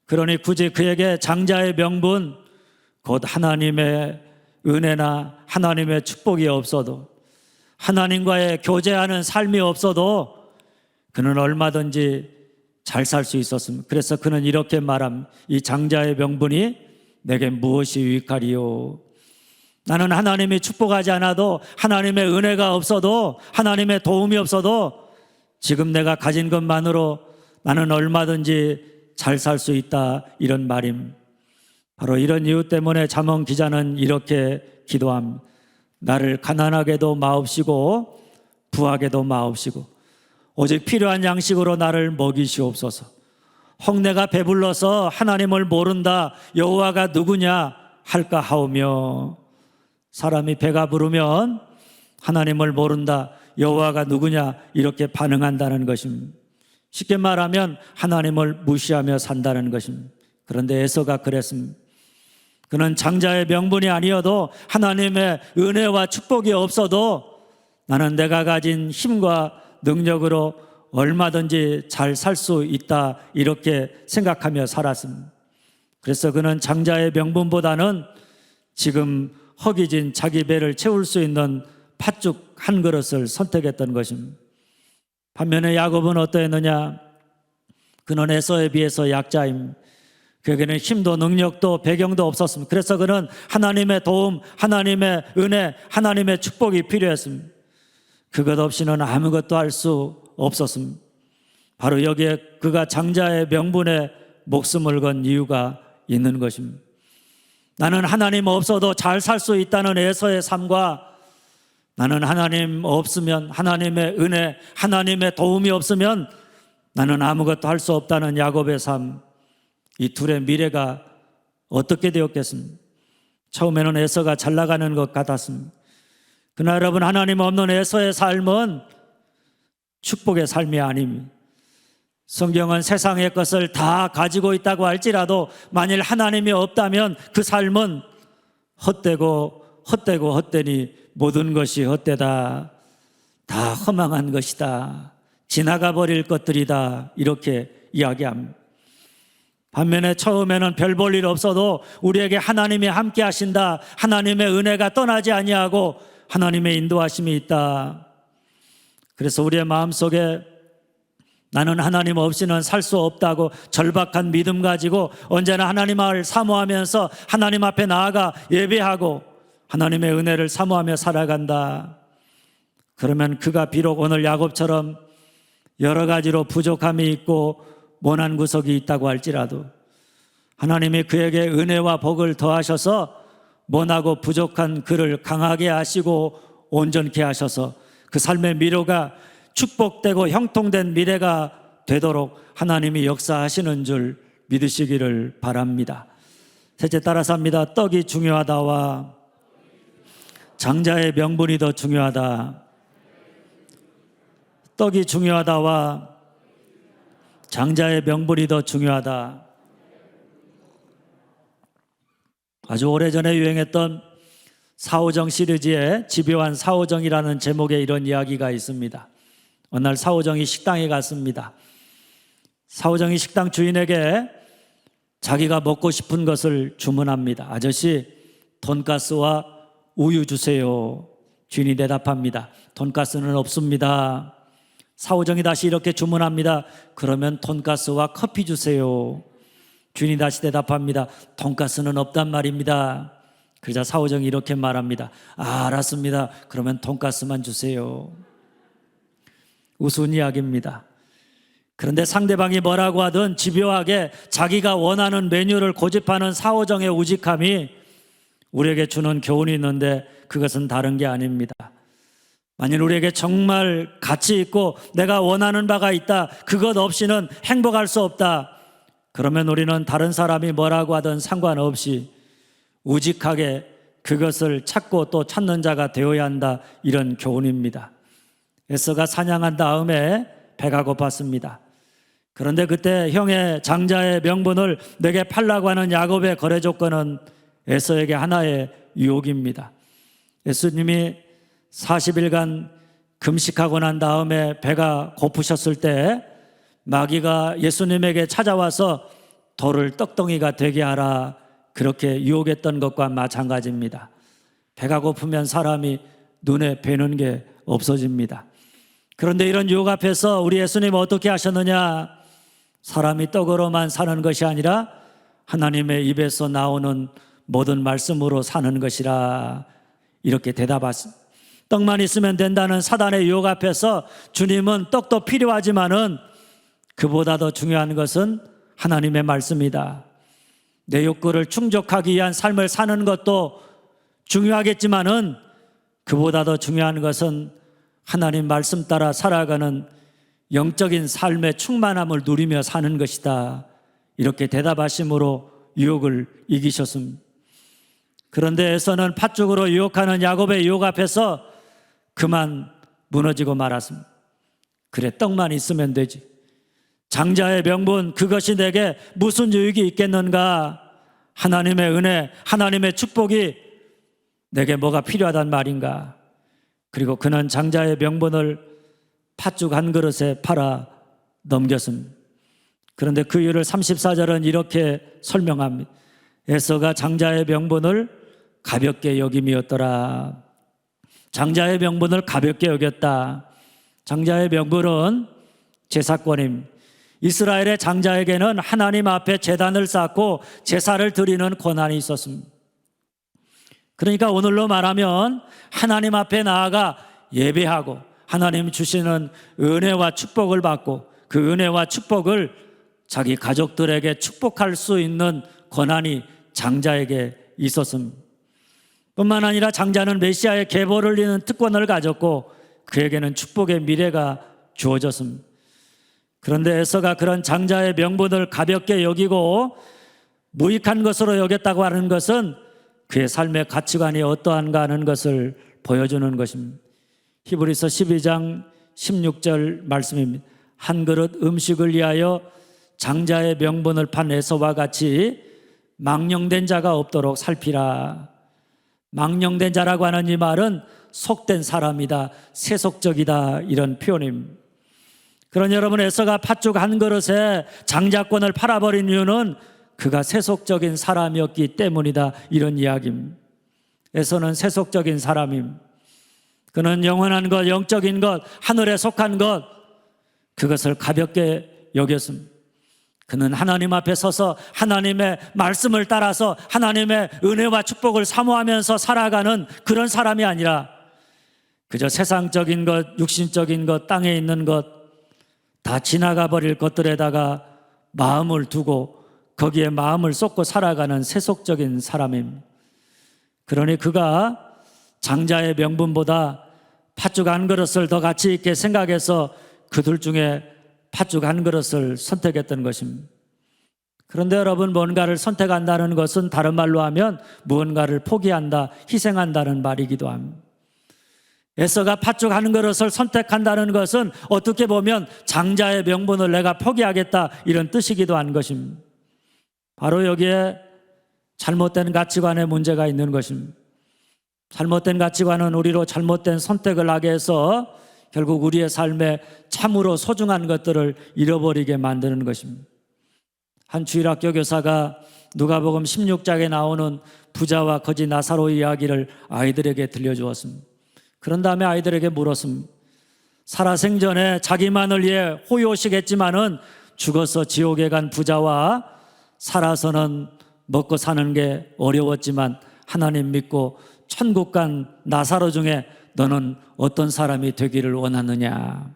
Speaker 1: 그러니 굳이 그에게 장자의 명분, 곧 하나님의 은혜나 하나님의 축복이 없어도, 하나님과의 교제하는 삶이 없어도 그는 얼마든지 잘 살 수 있었습니다. 그래서 그는 이렇게 말합니다. 이 장자의 명분이 내게 무엇이 유익하리요? 나는 하나님이 축복하지 않아도, 하나님의 은혜가 없어도, 하나님의 도움이 없어도 지금 내가 가진 것만으로 나는 얼마든지 잘 살 수 있다, 이런 말임. 바로 이런 이유 때문에 잠언 기자는 이렇게 기도합니다. 나를 가난하게도 마옵시고 부하게도 마옵시고 오직 필요한 양식으로 나를 먹이시옵소서. 혹내가 배불러서 하나님을 모른다, 여호와가 누구냐 할까 하오며, 사람이 배가 부르면 하나님을 모른다, 여호와가 누구냐 이렇게 반응한다는 것입니다. 쉽게 말하면 하나님을 무시하며 산다는 것입니다. 그런데 에서가 그랬습니다. 그는 장자의 명분이 아니어도, 하나님의 은혜와 축복이 없어도 나는 내가 가진 힘과 능력으로 얼마든지 잘 살 수 있다, 이렇게 생각하며 살았습니다. 그래서 그는 장자의 명분보다는 지금 허기진 자기 배를 채울 수 있는 팥죽 한 그릇을 선택했던 것입니다. 반면에 야곱은 어떠했느냐? 그는 에서에 비해서 약자입니다. 그에게는 힘도 능력도 배경도 없었습니다. 그래서 그는 하나님의 도움, 하나님의 은혜, 하나님의 축복이 필요했습니다. 그것 없이는 아무것도 할 수 없었습니다. 바로 여기에 그가 장자의 명분에 목숨을 건 이유가 있는 것입니다. 나는 하나님 없어도 잘 살 수 있다는 에서의 삶과, 나는 하나님 없으면, 하나님의 은혜, 하나님의 도움이 없으면 나는 아무것도 할 수 없다는 야곱의 삶, 이 둘의 미래가 어떻게 되었겠습니까? 처음에는 에서가 잘 나가는 것 같았습니다. 그러나 여러분, 하나님 없는 에서의 삶은 축복의 삶이 아닙니다. 성경은 세상의 것을 다 가지고 있다고 할지라도 만일 하나님이 없다면 그 삶은 헛되고 헛되고 헛되니 모든 것이 헛되다. 다 허망한 것이다. 지나가 버릴 것들이다. 이렇게 이야기합니다. 반면에 처음에는 별 볼 일 없어도 우리에게 하나님이 함께 하신다. 하나님의 은혜가 떠나지 아니하고 하나님의 인도하심이 있다. 그래서 우리의 마음속에 나는 하나님 없이는 살 수 없다고 절박한 믿음 가지고 언제나 하나님을 사모하면서 하나님 앞에 나아가 예배하고 하나님의 은혜를 사모하며 살아간다. 그러면 그가 비록 오늘 야곱처럼 여러 가지로 부족함이 있고 모난 구석이 있다고 할지라도 하나님이 그에게 은혜와 복을 더하셔서 모나고 부족한 그를 강하게 하시고 온전케 하셔서 그 삶의 미로가 축복되고 형통된 미래가 되도록 하나님이 역사하시는 줄 믿으시기를 바랍니다. 셋째, 따라서 합니다. 떡이 중요하다와 장자의 명분이 더 중요하다. 떡이 중요하다와 장자의 명분이 더 중요하다. 아주 오래전에 유행했던 사오정 시리즈의 집요한 사오정이라는 제목의 이런 이야기가 있습니다. 어느 날 사오정이 식당에 갔습니다. 사오정이 식당 주인에게 자기가 먹고 싶은 것을 주문합니다. 아저씨, 돈가스와 우유 주세요. 주인이 대답합니다. 돈가스는 없습니다. 사오정이 다시 이렇게 주문합니다. 그러면 돈가스와 커피 주세요. 주인이 다시 대답합니다. 돈가스는 없단 말입니다. 그러자 사오정이 이렇게 말합니다. 알았습니다. 그러면 돈가스만 주세요. 우스운 이야기입니다. 그런데 상대방이 뭐라고 하든 집요하게 자기가 원하는 메뉴를 고집하는 사오정의 우직함이 우리에게 주는 교훈이 있는데 그것은 다른 게 아닙니다. 만일 우리에게 정말 가치 있고 내가 원하는 바가 있다, 그것 없이는 행복할 수 없다, 그러면 우리는 다른 사람이 뭐라고 하든 상관없이 우직하게 그것을 찾고 또 찾는 자가 되어야 한다, 이런 교훈입니다. 에서가 사냥한 다음에 배가 고팠습니다. 그런데 그때 형의 장자의 명분을 내게 팔라고 하는 야곱의 거래 조건은 에서에게 하나의 유혹입니다. 예수님이 40일간 금식하고 난 다음에 배가 고프셨을 때 마귀가 예수님에게 찾아와서 돌을 떡덩이가 되게 하라, 그렇게 유혹했던 것과 마찬가지입니다. 배가 고프면 사람이 눈에 뵈는 게 없어집니다. 그런데 이런 유혹 앞에서 우리 예수님은 어떻게 하셨느냐? 사람이 떡으로만 사는 것이 아니라 하나님의 입에서 나오는 모든 말씀으로 사는 것이라, 이렇게 대답하십니다. 떡만 있으면 된다는 사단의 유혹 앞에서 주님은 떡도 필요하지만은 그보다 더 중요한 것은 하나님의 말씀이다. 내 욕구를 충족하기 위한 삶을 사는 것도 중요하겠지만은 그보다 더 중요한 것은 하나님 말씀 따라 살아가는 영적인 삶의 충만함을 누리며 사는 것이다. 이렇게 대답하심으로 유혹을 이기셨습니다. 그런데 에서는 팥죽으로 유혹하는 야곱의 유혹 앞에서 그만 무너지고 말았습니다. 그래, 떡만 있으면 되지. 장자의 명분, 그것이 내게 무슨 유익이 있겠는가? 하나님의 은혜, 하나님의 축복이 내게 뭐가 필요하단 말인가? 그리고 그는 장자의 명분을 팥죽 한 그릇에 팔아 넘겼습니다. 그런데 그 이유를 34절은 이렇게 설명합니다. 에서가 장자의 명분을 가볍게 여김이었더라. 장자의 명분을 가볍게 여겼다. 장자의 명분은 제사권입니다. 이스라엘의 장자에게는 하나님 앞에 제단을 쌓고 제사를 드리는 권한이 있었습니다. 그러니까 오늘로 말하면 하나님 앞에 나아가 예배하고 하나님 주시는 은혜와 축복을 받고 그 은혜와 축복을 자기 가족들에게 축복할 수 있는 권한이 장자에게 있었습니다. 뿐만 아니라 장자는 메시아의 계보를 이루는 특권을 가졌고 그에게는 축복의 미래가 주어졌습니다. 그런데 에서가 그런 장자의 명분을 가볍게 여기고 무익한 것으로 여겼다고 하는 것은 그의 삶의 가치관이 어떠한가 하는 것을 보여주는 것입니다. 히브리서 12장 16절 말씀입니다. 한 그릇 음식을 위하여 장자의 명분을 판 에서와 같이 망령된 자가 없도록 살피라. 망령된 자라고 하는 이 말은 속된 사람이다, 세속적이다, 이런 표현입니다. 그런 여러분, 에서가 팥죽 한 그릇에 장자권을 팔아버린 이유는 그가 세속적인 사람이었기 때문이다, 이런 이야기입니다. 에서는 세속적인 사람입니다. 그는 영원한 것, 영적인 것, 하늘에 속한 것, 그것을 가볍게 여겼습니다. 그는 하나님 앞에 서서 하나님의 말씀을 따라서 하나님의 은혜와 축복을 사모하면서 살아가는 그런 사람이 아니라 그저 세상적인 것, 육신적인 것, 땅에 있는 것, 다 지나가 버릴 것들에다가 마음을 두고 거기에 마음을 쏟고 살아가는 세속적인 사람입니다. 그러니 그가 장자의 명분보다 팥죽 한 그릇을 더 가치 있게 생각해서 그들 중에 팥죽 한 그릇을 선택했던 것입니다. 그런데 여러분, 뭔가를 선택한다는 것은 다른 말로 하면 무언가를 포기한다, 희생한다는 말이기도 합니다. 에서가 팥죽 한 그릇을 선택한다는 것은 어떻게 보면 장자의 명분을 내가 포기하겠다, 이런 뜻이기도 한 것입니다. 바로 여기에 잘못된 가치관의 문제가 있는 것입니다. 잘못된 가치관은 우리로 잘못된 선택을 하게 해서 결국 우리의 삶에 참으로 소중한 것들을 잃어버리게 만드는 것입니다. 한 주일학교 교사가 누가복음 16장에 나오는 부자와 거지 나사로 이야기를 아이들에게 들려주었습니다. 그런 다음에 아이들에게 물었습니다. 살아생전에 자기만을 위해 호요식했지만은 죽어서 지옥에 간 부자와 살아서는 먹고 사는 게 어려웠지만 하나님 믿고 천국 간 나사로 중에 너는 어떤 사람이 되기를 원하느냐?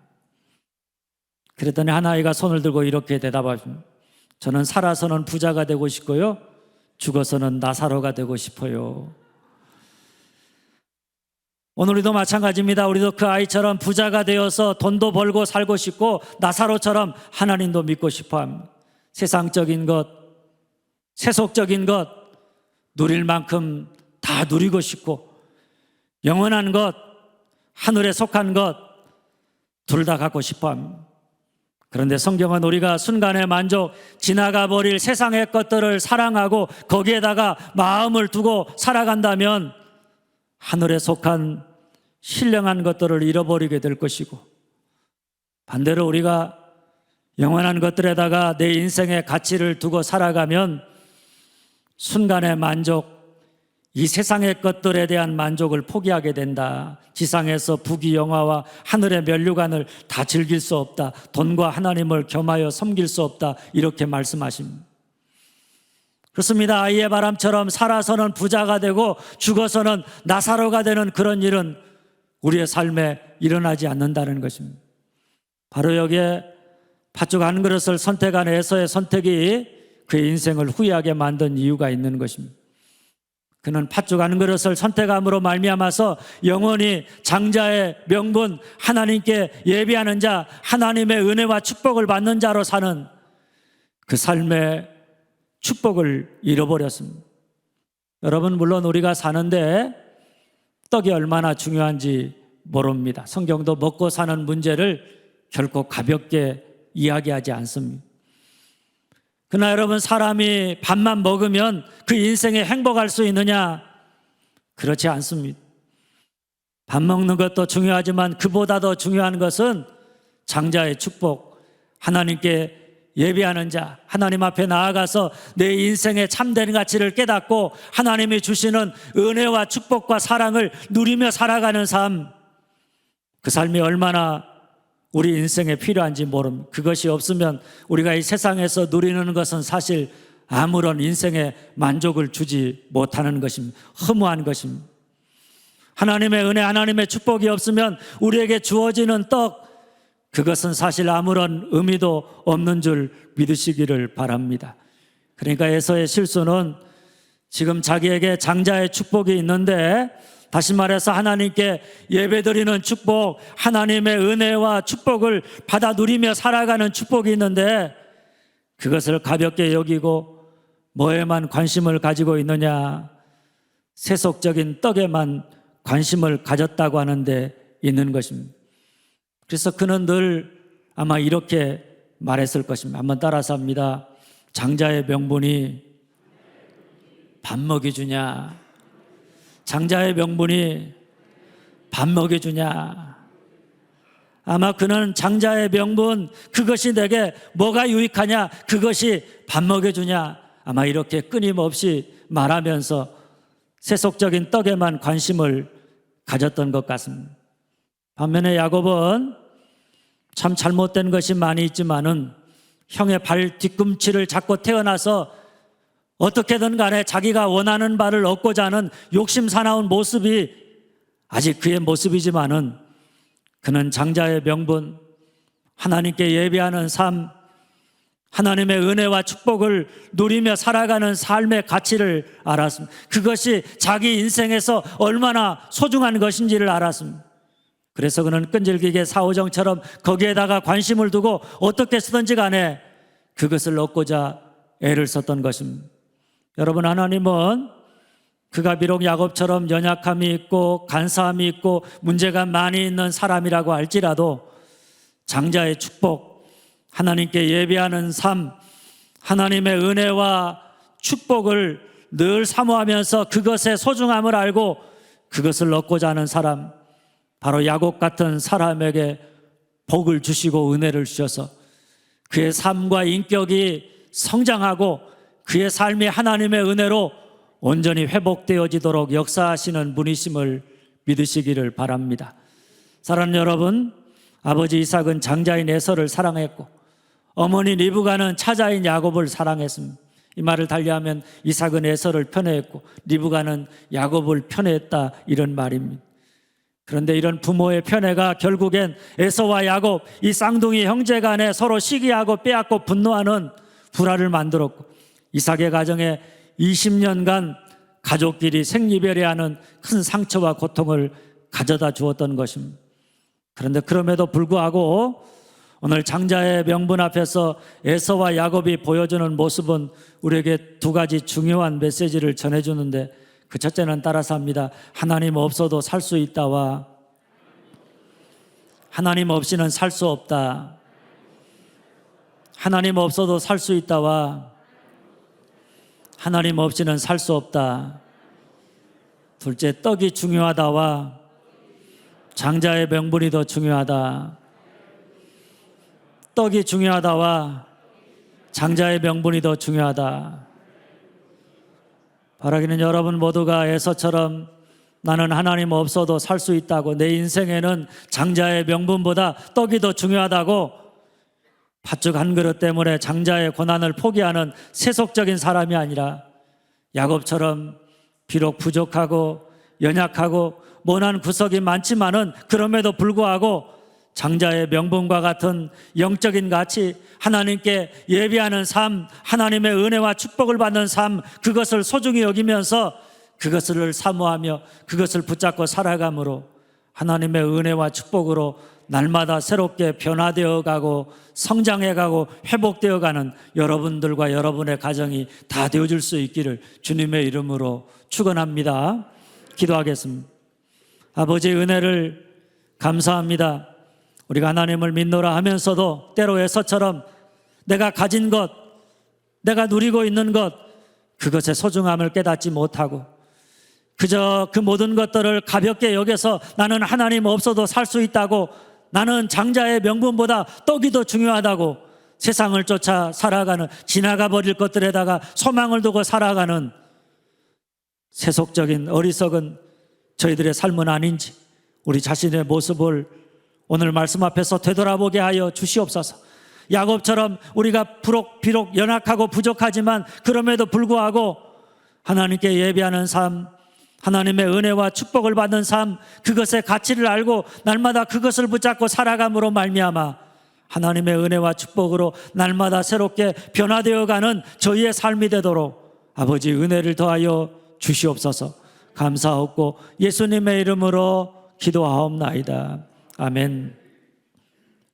Speaker 1: 그랬더니 한 아이가 손을 들고 이렇게 대답합니다. 저는 살아서는 부자가 되고 싶고요, 죽어서는 나사로가 되고 싶어요. 오늘 우리도 마찬가지입니다. 우리도 그 아이처럼 부자가 되어서 돈도 벌고 살고 싶고 나사로처럼 하나님도 믿고 싶어 합니다. 세상적인 것, 세속적인 것 누릴 만큼 다 누리고 싶고, 영원한 것, 하늘에 속한 것 둘 다 갖고 싶어 합니다. 그런데 성경은 우리가 순간의 만족, 지나가 버릴 세상의 것들을 사랑하고 거기에다가 마음을 두고 살아간다면 하늘에 속한 신령한 것들을 잃어버리게 될 것이고, 반대로 우리가 영원한 것들에다가 내 인생의 가치를 두고 살아가면 순간의 만족, 이 세상의 것들에 대한 만족을 포기하게 된다. 지상에서 부귀 영화와 하늘의 면류관을 다 즐길 수 없다. 돈과 하나님을 겸하여 섬길 수 없다. 이렇게 말씀하십니다. 그렇습니다. 아이의 바람처럼 살아서는 부자가 되고 죽어서는 나사로가 되는 그런 일은 우리의 삶에 일어나지 않는다는 것입니다. 바로 여기에 팥죽 한 그릇을 선택한 에서의 선택이 그의 인생을 후회하게 만든 이유가 있는 것입니다. 그는 팥죽 한 그릇을 선택함으로 말미암아서 영원히 장자의 명분, 하나님께 예비하는 자, 하나님의 은혜와 축복을 받는 자로 사는 그 삶의 축복을 잃어버렸습니다. 여러분, 물론 우리가 사는데 떡이 얼마나 중요한지 모릅니다. 성경도 먹고 사는 문제를 결코 가볍게 이야기하지 않습니다. 그러나 여러분, 사람이 밥만 먹으면 그 인생에 행복할 수 있느냐? 그렇지 않습니다. 밥 먹는 것도 중요하지만 그보다 더 중요한 것은 장자의 축복, 하나님께 예배하는 자, 하나님 앞에 나아가서 내 인생의 참된 가치를 깨닫고 하나님이 주시는 은혜와 축복과 사랑을 누리며 살아가는 삶, 그 삶이 얼마나 우리 인생에 필요한지 모릅니다. 그것이 없으면 우리가 이 세상에서 누리는 것은 사실 아무런 인생에 만족을 주지 못하는 것입니다. 허무한 것입니다. 하나님의 은혜, 하나님의 축복이 없으면 우리에게 주어지는 떡, 그것은 사실 아무런 의미도 없는 줄 믿으시기를 바랍니다. 그러니까 에서의 실수는 지금 자기에게 장자의 축복이 있는데, 다시 말해서 하나님께 예배드리는 축복, 하나님의 은혜와 축복을 받아 누리며 살아가는 축복이 있는데 그것을 가볍게 여기고 뭐에만 관심을 가지고 있느냐? 세속적인 떡에만 관심을 가졌다고 하는데 있는 것입니다. 그래서 그는 늘 아마 이렇게 말했을 것입니다. 한번 따라서 합니다. 장자의 명분이 밥 먹이 주냐? 장자의 명분이 밥 먹여주냐? 아마 그는 장자의 명분, 그것이 내게 뭐가 유익하냐? 그것이 밥 먹여주냐? 아마 이렇게 끊임없이 말하면서 세속적인 떡에만 관심을 가졌던 것 같습니다. 반면에 야곱은 참 잘못된 것이 많이 있지만은 형의 발 뒤꿈치를 잡고 태어나서 어떻게든 간에 자기가 원하는 바를 얻고자 하는 욕심 사나운 모습이 아직 그의 모습이지만은 그는 장자의 명분, 하나님께 예배하는 삶, 하나님의 은혜와 축복을 누리며 살아가는 삶의 가치를 알았습니다. 그것이 자기 인생에서 얼마나 소중한 것인지를 알았습니다. 그래서 그는 끈질기게 사오정처럼 거기에다가 관심을 두고 어떻게 쓰든지 간에 그것을 얻고자 애를 썼던 것입니다. 여러분, 하나님은 그가 비록 야곱처럼 연약함이 있고 간사함이 있고 문제가 많이 있는 사람이라고 할지라도 장자의 축복, 하나님께 예배하는 삶, 하나님의 은혜와 축복을 늘 사모하면서 그것의 소중함을 알고 그것을 얻고자 하는 사람, 바로 야곱 같은 사람에게 복을 주시고 은혜를 주셔서 그의 삶과 인격이 성장하고 그의 삶이 하나님의 은혜로 온전히 회복되어지도록 역사하시는 분이심을 믿으시기를 바랍니다. 사랑하는 여러분, 아버지 이삭은 장자인 에서를 사랑했고 어머니 리브가는 차자인 야곱을 사랑했습니다. 이 말을 달리하면 이삭은 에서를 편애했고 리브가는 야곱을 편애했다, 이런 말입니다. 그런데 이런 부모의 편애가 결국엔 에서와 야곱, 이 쌍둥이 형제 간에 서로 시기하고 빼앗고 분노하는 불화를 만들었고 이삭의 가정에 20년간 가족끼리 생이별해하는 큰 상처와 고통을 가져다 주었던 것입니다. 그런데 그럼에도 불구하고 오늘 장자의 명분 앞에서 에서와 야곱이 보여주는 모습은 우리에게 두 가지 중요한 메시지를 전해주는데, 그 첫째는 따라서 합니다. 하나님 없어도 살 수 있다와 하나님 없이는 살 수 없다. 하나님 없어도 살 수 있다와 하나님 없이는 살 수 없다. 둘째, 떡이 중요하다와 장자의 명분이 더 중요하다. 떡이 중요하다와 장자의 명분이 더 중요하다. 바라기는 여러분 모두가 에서처럼 나는 하나님 없어도 살 수 있다고, 내 인생에는 장자의 명분보다 떡이 더 중요하다고 팥죽 한 그릇 때문에 장자의 고난을 포기하는 세속적인 사람이 아니라 야곱처럼 비록 부족하고 연약하고 모난 구석이 많지만은 그럼에도 불구하고 장자의 명분과 같은 영적인 가치, 하나님께 예배하는 삶, 하나님의 은혜와 축복을 받는 삶, 그것을 소중히 여기면서 그것을 사모하며 그것을 붙잡고 살아감으로 하나님의 은혜와 축복으로 날마다 새롭게 변화되어 가고 성장해 가고 회복되어 가는 여러분들과 여러분의 가정이 다 되어질 수 있기를 주님의 이름으로 축원합니다. 기도하겠습니다. 아버지의 은혜를 감사합니다. 우리가 하나님을 믿노라 하면서도 때로 에서처럼 내가 가진 것, 내가 누리고 있는 것, 그것의 소중함을 깨닫지 못하고 그저 그 모든 것들을 가볍게 여겨서 나는 하나님 없어도 살 수 있다고, 나는 장자의 명분보다 떡이 더 중요하다고 세상을 쫓아 살아가는, 지나가 버릴 것들에다가 소망을 두고 살아가는 세속적인 어리석은 저희들의 삶은 아닌지 우리 자신의 모습을 오늘 말씀 앞에서 되돌아보게 하여 주시옵소서. 야곱처럼 우리가 비록 연약하고 부족하지만 그럼에도 불구하고 하나님께 예배하는 삶, 하나님의 은혜와 축복을 받는 삶, 그것의 가치를 알고 날마다 그것을 붙잡고 살아감으로 말미암아 하나님의 은혜와 축복으로 날마다 새롭게 변화되어가는 저희의 삶이 되도록 아버지 은혜를 더하여 주시옵소서. 감사하옵고 예수님의 이름으로 기도하옵나이다. 아멘.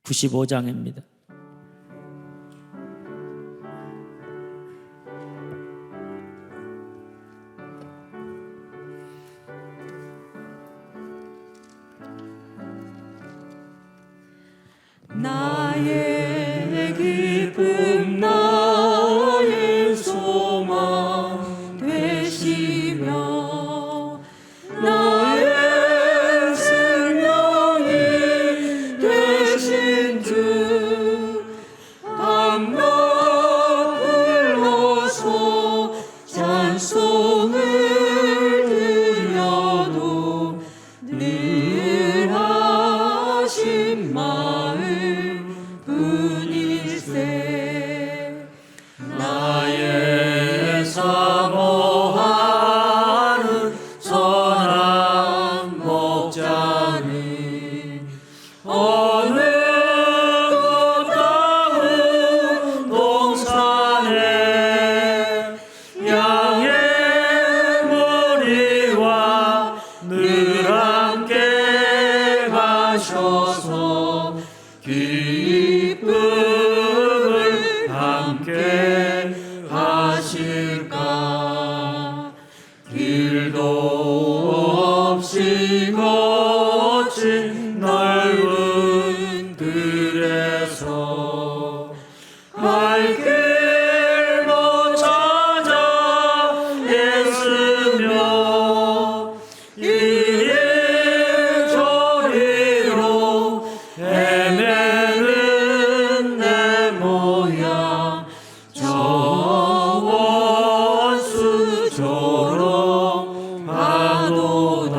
Speaker 1: 95장입니다.
Speaker 2: 나의 기쁨 나의 소망 되시며 기쁨을 함께 하실까. 길도 없이 거친 넓은 들에서 갈 길도 찾아 애쓰며 이리 저리로 헤매는 내 모양 저 원수처럼 하도다.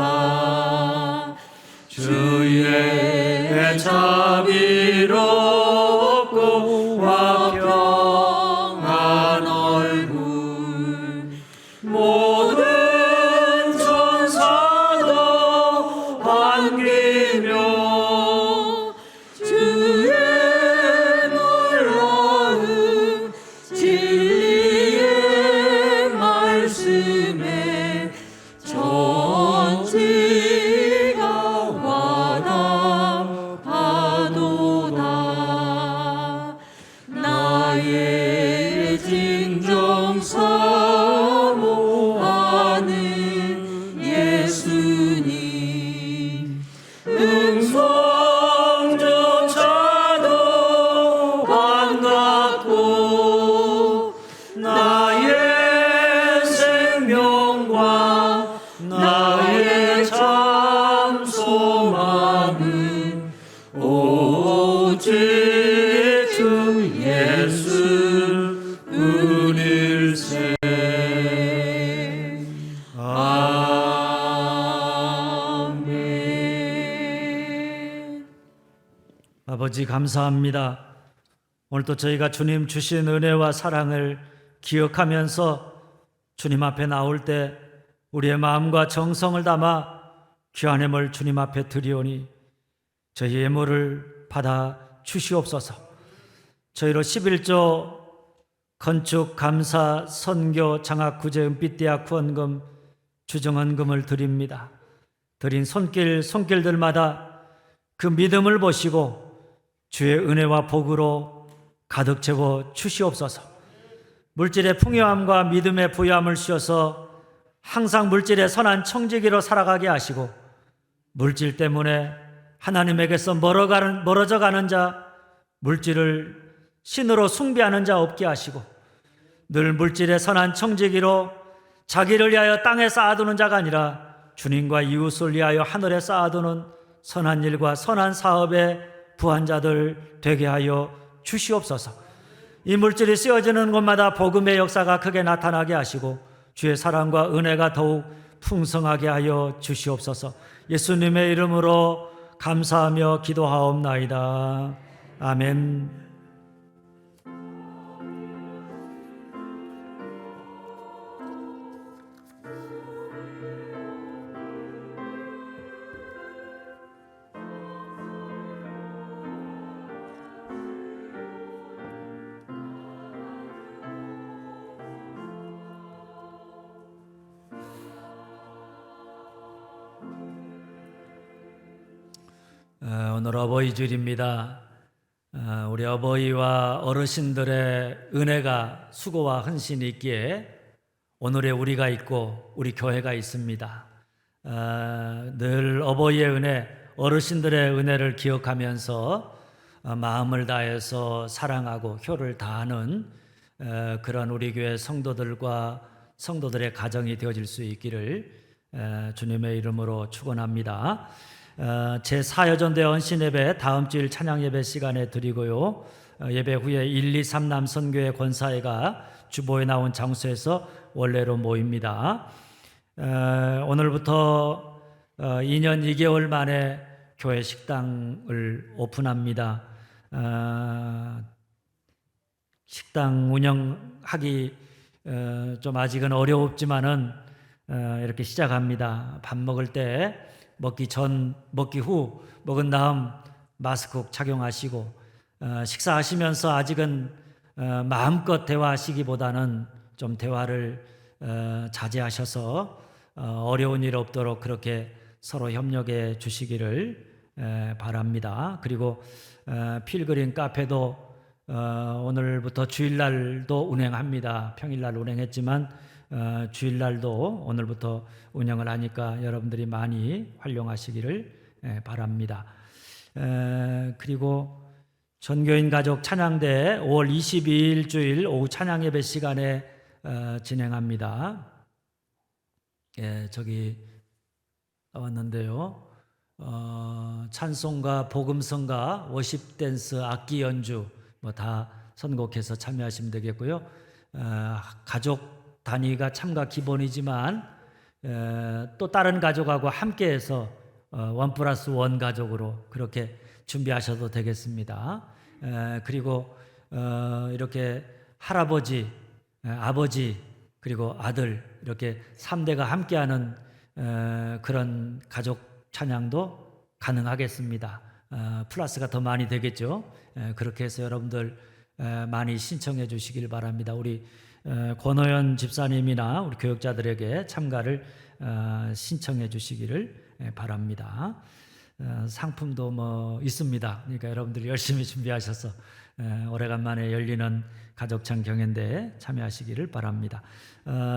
Speaker 2: 주의 자비롭고 화평한 얼굴 모든 천사도 반기며 주의 놀라운 진리의 말씀에 전지가 와닿아도다. 나의 진정 사모하는 예수님 음성조차도 반갑고 나의 생명과 나의 참 소망은 오직 주 예수 은일세. 아멘.
Speaker 1: 아버지 감사합니다. 오늘도 저희가 주님 주신 은혜와 사랑을 기억하면서 주님 앞에 나올 때 우리의 마음과 정성을 담아 귀한 예물 주님 앞에 드리오니 저희 예물을 받아 주시옵소서. 저희로 11조 건축, 감사, 선교, 장학, 구제, 은빛대학 후원금, 주정헌금을 드립니다. 드린 손길들마다 그 믿음을 보시고 주의 은혜와 복으로 가득 채워 주시옵소서. 물질의 풍요함과 믿음의 부유함을 주셔서 항상 물질의 선한 청지기로 살아가게 하시고 물질 때문에 하나님에게서 멀어져 가는 자, 물질을 신으로 숭배하는 자 없게 하시고 늘 물질의 선한 청지기로 자기를 위하여 땅에 쌓아두는 자가 아니라 주님과 이웃을 위하여 하늘에 쌓아두는 선한 일과 선한 사업에 부한 자들 되게 하여 주시옵소서. 이 물질이 쓰여지는 곳마다 복음의 역사가 크게 나타나게 하시고 주의 사랑과 은혜가 더욱 풍성하게 하여 주시옵소서. 예수님의 이름으로 감사하며 기도하옵나이다. 아멘. 오늘 어버이주일입니다. 우리 어버이와 어르신들의 은혜가 수고와 헌신이 있기에 오늘의 우리가 있고 우리 교회가 있습니다. 늘 어버이의 은혜, 어르신들의 은혜를 기억하면서 마음을 다해서 사랑하고 효를 다하는 그런 우리 교회 성도들과 성도들의 가정이 되어질 수 있기를 주님의 이름으로 축원합니다. 제4여전대 헌신예배 다음 주일 찬양예배 시간에 드리고요. 예배 후에 1, 2, 3남 선교회 권사회가 주보에 나온 장소에서 원래로 모입니다. 오늘부터 2년 2개월 만에 교회 식당을 오픈합니다. 식당 운영하기 좀 아직은 어렵지만은 이렇게 시작합니다. 밥 먹을 때 먹기 전, 먹기 후, 먹은 다음 마스크 꼭 착용하시고 식사하시면서 아직은 마음껏 대화하시기보다는 좀 대화를 자제하셔서 어려운 일 없도록 그렇게 서로 협력해 주시기를 바랍니다. 그리고 필그림 카페도 오늘부터 주일날도 운행합니다. 평일날 운행했지만 주일날도 오늘부터 운영을 하니까 여러분들이 많이 활용하시기를 바랍니다. 그리고 전교인 가족 찬양대 5월 22일 주일 오후 찬양 예배 시간에 진행합니다. 저기 나왔는데요. 찬송가, 복음성가, 워십 댄스, 악기 연주 뭐 다 선곡해서 참여하시면 되겠고요. 가족 단위가 참가 기본이지만 또 다른 가족하고 함께해서 1+1 가족으로 그렇게 준비하셔도 되겠습니다. 그리고 이렇게 할아버지, 아버지 그리고 아들 이렇게 3대가 함께하는 그런 가족 찬양도 가능하겠습니다. 플러스가 더 많이 되겠죠. 그렇게 해서 여러분들 많이 신청해 주시길 바랍니다. 우리 권호연 집사님이나 우리 교역자들에게 참가를 신청해 주시기를 바랍니다. 상품도 뭐 있습니다. 그러니까 여러분들이 열심히 준비하셔서 오래간만에 열리는 가족찬 경연대에 참여하시기를 바랍니다.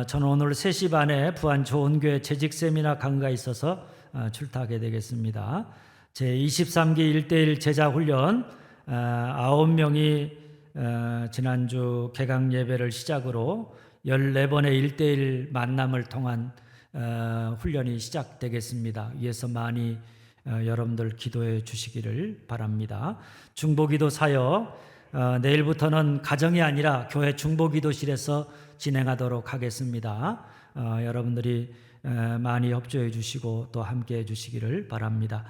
Speaker 1: 저는 오늘 3시 반에 부안 좋은교회 재직 세미나 강의가 있어서 출타하게 되겠습니다. 제23기 1:1 제자 훈련 9명이 지난주 개강 예배를 시작으로 14번의 1:1 만남을 통한 훈련이 시작되겠습니다. 위에서 많이 여러분들 기도해 주시기를 바랍니다. 중보기도 사역 내일부터는 가정이 아니라 교회 중보기도실에서 진행하도록 하겠습니다. 여러분들이 많이 협조해 주시고 또 함께 해 주시기를 바랍니다.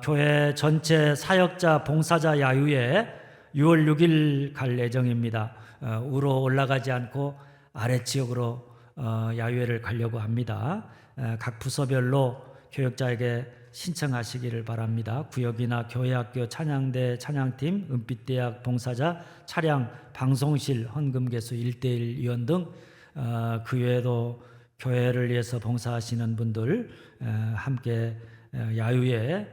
Speaker 1: 교회 전체 사역자 봉사자 야유회 6월 6일 갈 예정입니다. 위로 올라가지 않고 아래 지역으로 야유회를 가려고 합니다. 각 부서별로 교역자에게 신청하시기를 바랍니다. 구역이나 교회학교 찬양대 찬양팀, 은빛대학 봉사자, 차량, 방송실, 헌금개수 1:1 위원 등 그 외에도 교회를 위해서 봉사하시는 분들 함께 야유회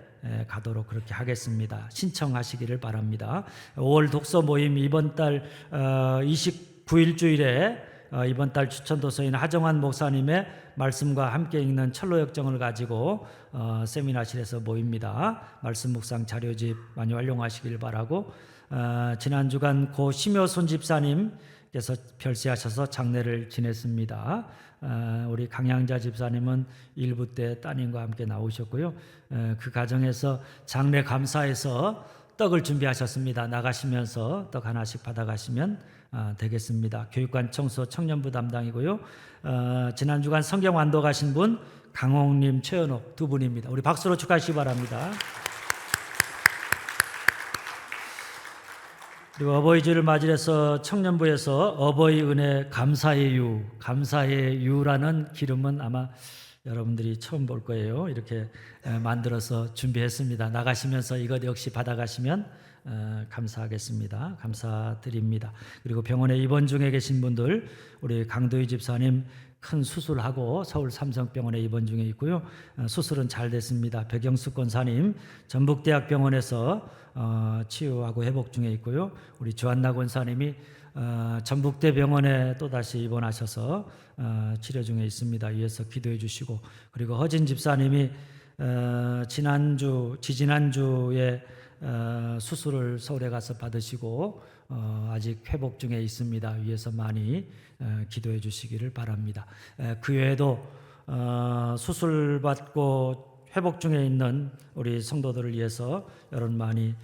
Speaker 1: 가도록 그렇게 하겠습니다. 신청하시기를 바랍니다. 5월 독서 모임 이번 달 29일 주일에 이번 달 추천도서인 하정환 목사님의 말씀과 함께 읽는 철로 역정을 가지고 세미나실에서 모입니다. 말씀 묵상 자료집 많이 활용하시길 바라고 지난 주간 고 심효손 집사님께서 별세하셔서 장례를 지냈습니다. 우리 강양자 집사님은 일부 때 따님과 함께 나오셨고요. 그 과정에서 장례 감사에서 떡을 준비하셨습니다. 나가시면서 떡 하나씩 받아가시면 되겠습니다. 교육관 청소 청년부 담당이고요. 지난 주간 성경 완도 가신 분 강홍님, 최연옥 두 분입니다. 우리 박수로 축하하시기 바랍니다. 그리고 어버이 주를 맞이해서 청년부에서 어버이 은혜 감사의 유, 감사의 유라는 기름은 아마 여러분들이 처음 볼 거예요. 이렇게 만들어서 준비했습니다. 나가시면서 이것 역시 받아가시면 감사하겠습니다. 감사드립니다. 그리고 병원에 입원 중에 계신 분들 우리 강도희 집사님 큰 수술하고 서울 삼성병원에 입원 중에 있고요. 수술은 잘 됐습니다. 백영숙 권사님 전북대학병원에서 치유하고 회복 중에 있고요. 우리 조한나 권사님이 전북대병원에 또다시 입원하셔서 치료 중에 있습니다. 위에서 기도해 주시고, 그리고 허진 집사님이 지지난주에 수술을 서울에 가서 받으시고 아직 회복 중에 있습니다. 위에서 많이 기도해 주시기를 바랍니다. 그 외에도 수술 받고 회복 중에 있는 우리 성도들을 위해서 여러분 많이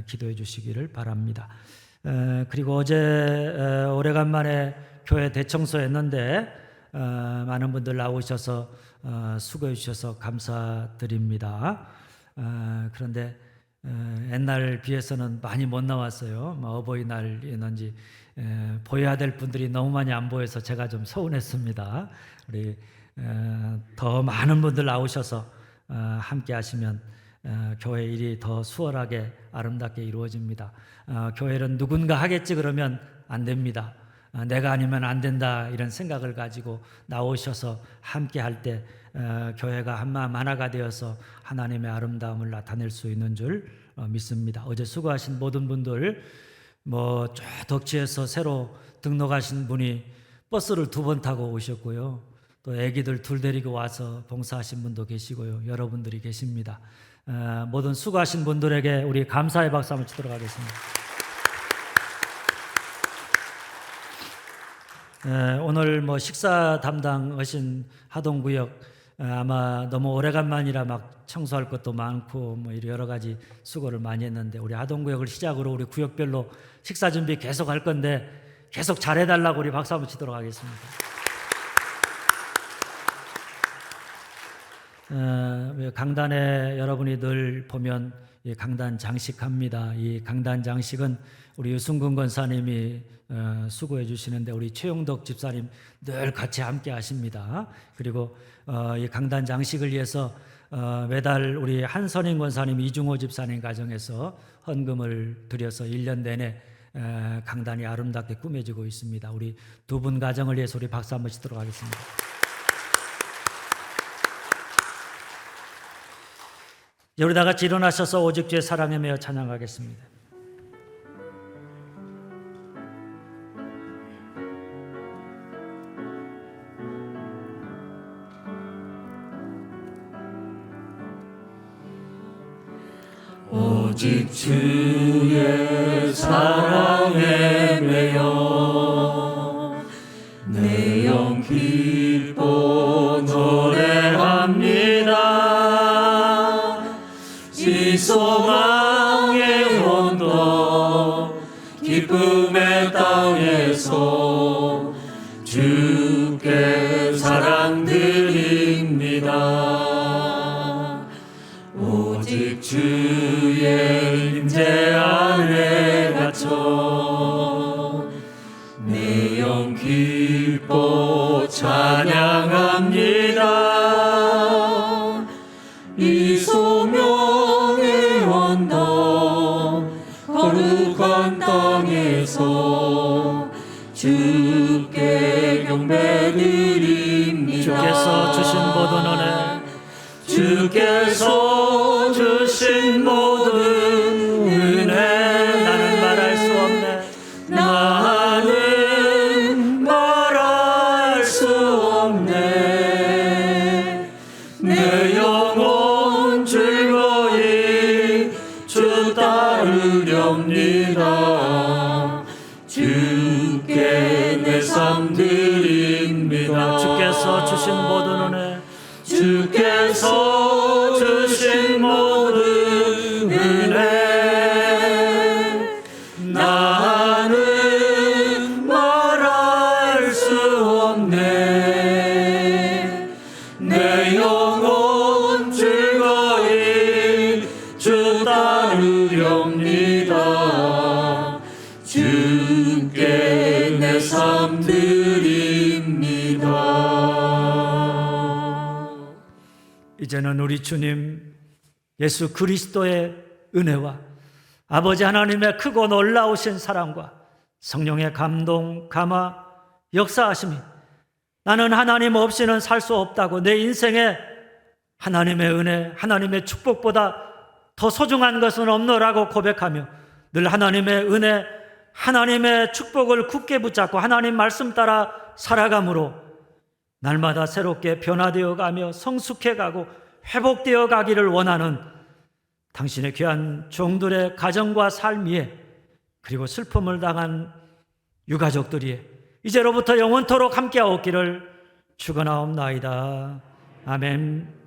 Speaker 1: 기도해 주시기를 바랍니다. 그리고 어제 오래간만에 교회 대청소했는데 많은 분들 나오셔서 수고해 주셔서 감사드립니다. 그런데 옛날 비해서는 많이 못 나왔어요. 어버이날이었는지 보여야 될 분들이 너무 많이 안 보여서 제가 좀 서운했습니다. 우리 더 많은 분들 나오셔서 함께 하시면 교회 일이 더 수월하게 아름답게 이루어집니다. 교회는 누군가 하겠지 그러면 안 됩니다. 내가 아니면 안 된다 이런 생각을 가지고 나오셔서 함께 할 때 교회가 한마음 하나가 되어서 하나님의 아름다움을 나타낼 수 있는 줄 믿습니다. 어제 수고하신 모든 분들, 저 덕지에서 새로 등록하신 분이 버스를 2번 타고 오셨고요. 또 애기들 2 데리고 와서 봉사하신 분도 계시고요. 여러분들이 계십니다. 모든 수고하신 분들에게 우리 감사의 박수 한번 치도록 하겠습니다. 오늘 식사 담당하신 하동구역 아마 너무 오래간만이라 막 청소할 것도 많고 여러 가지 수고를 많이 했는데, 우리 하동구역을 시작으로 우리 구역별로 식사 준비 계속 할 건데 계속 잘해달라고 우리 박수 한번 치도록 하겠습니다. 강단에 여러분이 늘 보면 이 강단 장식합니다. 이 강단 장식은 우리 유승근 권사님이 수고해 주시는데 우리 최용덕 집사님 늘 같이 함께 하십니다. 그리고 이 강단 장식을 위해서 매달 우리 한선인 권사님, 이중호 집사님 가정에서 헌금을 드려서 1년 내내 강단이 아름답게 꾸며지고 있습니다. 우리 2분 가정을 위해서 우리 박수 한번 치도록 하겠습니다. 우리 다 같이 일어나셔서 오직 주의 사랑에 매여 찬양하겠습니다.
Speaker 2: 오직 주의 사랑에 매여 내 영 기뻐 노래합니다. 이 소망의 언덕 기쁨의 땅에서 주께 사랑 드립니다. 오직 주의 임재 안에 갇혀 내 영 기뻐 찬양합니다. 이 소명의 언덕 거룩한 땅에서 주께 경배드립니다.
Speaker 1: 주께서 주신 모든 은혜,
Speaker 2: 주께서 주신 모든 은혜
Speaker 1: 나는 말할 수 없네.
Speaker 2: 나는 말할 수 없네. 내 영혼 즐거이 주 따르렵니다. 주께 내 삶 드립니다.
Speaker 1: 주께서 주신 모든 은혜,
Speaker 2: 주께서 주신 모든 은혜 나는 말할 수 없네. 내 영혼 즐거이 주 따르렵니다. 주께 내 삶 드립니다.
Speaker 1: 이제는 우리 주님 예수 그리스도의 은혜와 아버지 하나님의 크고 놀라우신 사랑과 성령의 감동, 감화, 역사하심이 나는 하나님 없이는 살 수 없다고, 내 인생에 하나님의 은혜, 하나님의 축복보다 더 소중한 것은 없노라고 고백하며 늘 하나님의 은혜, 하나님의 축복을 굳게 붙잡고 하나님 말씀 따라 살아감으로 날마다 새롭게 변화되어 가며 성숙해 가고 회복되어 가기를 원하는 당신의 귀한 종들의 가정과 삶 위에, 그리고 슬픔을 당한 유가족들이 이제로부터 영원토록 함께하옵기를 축원하옵나이다. 아멘.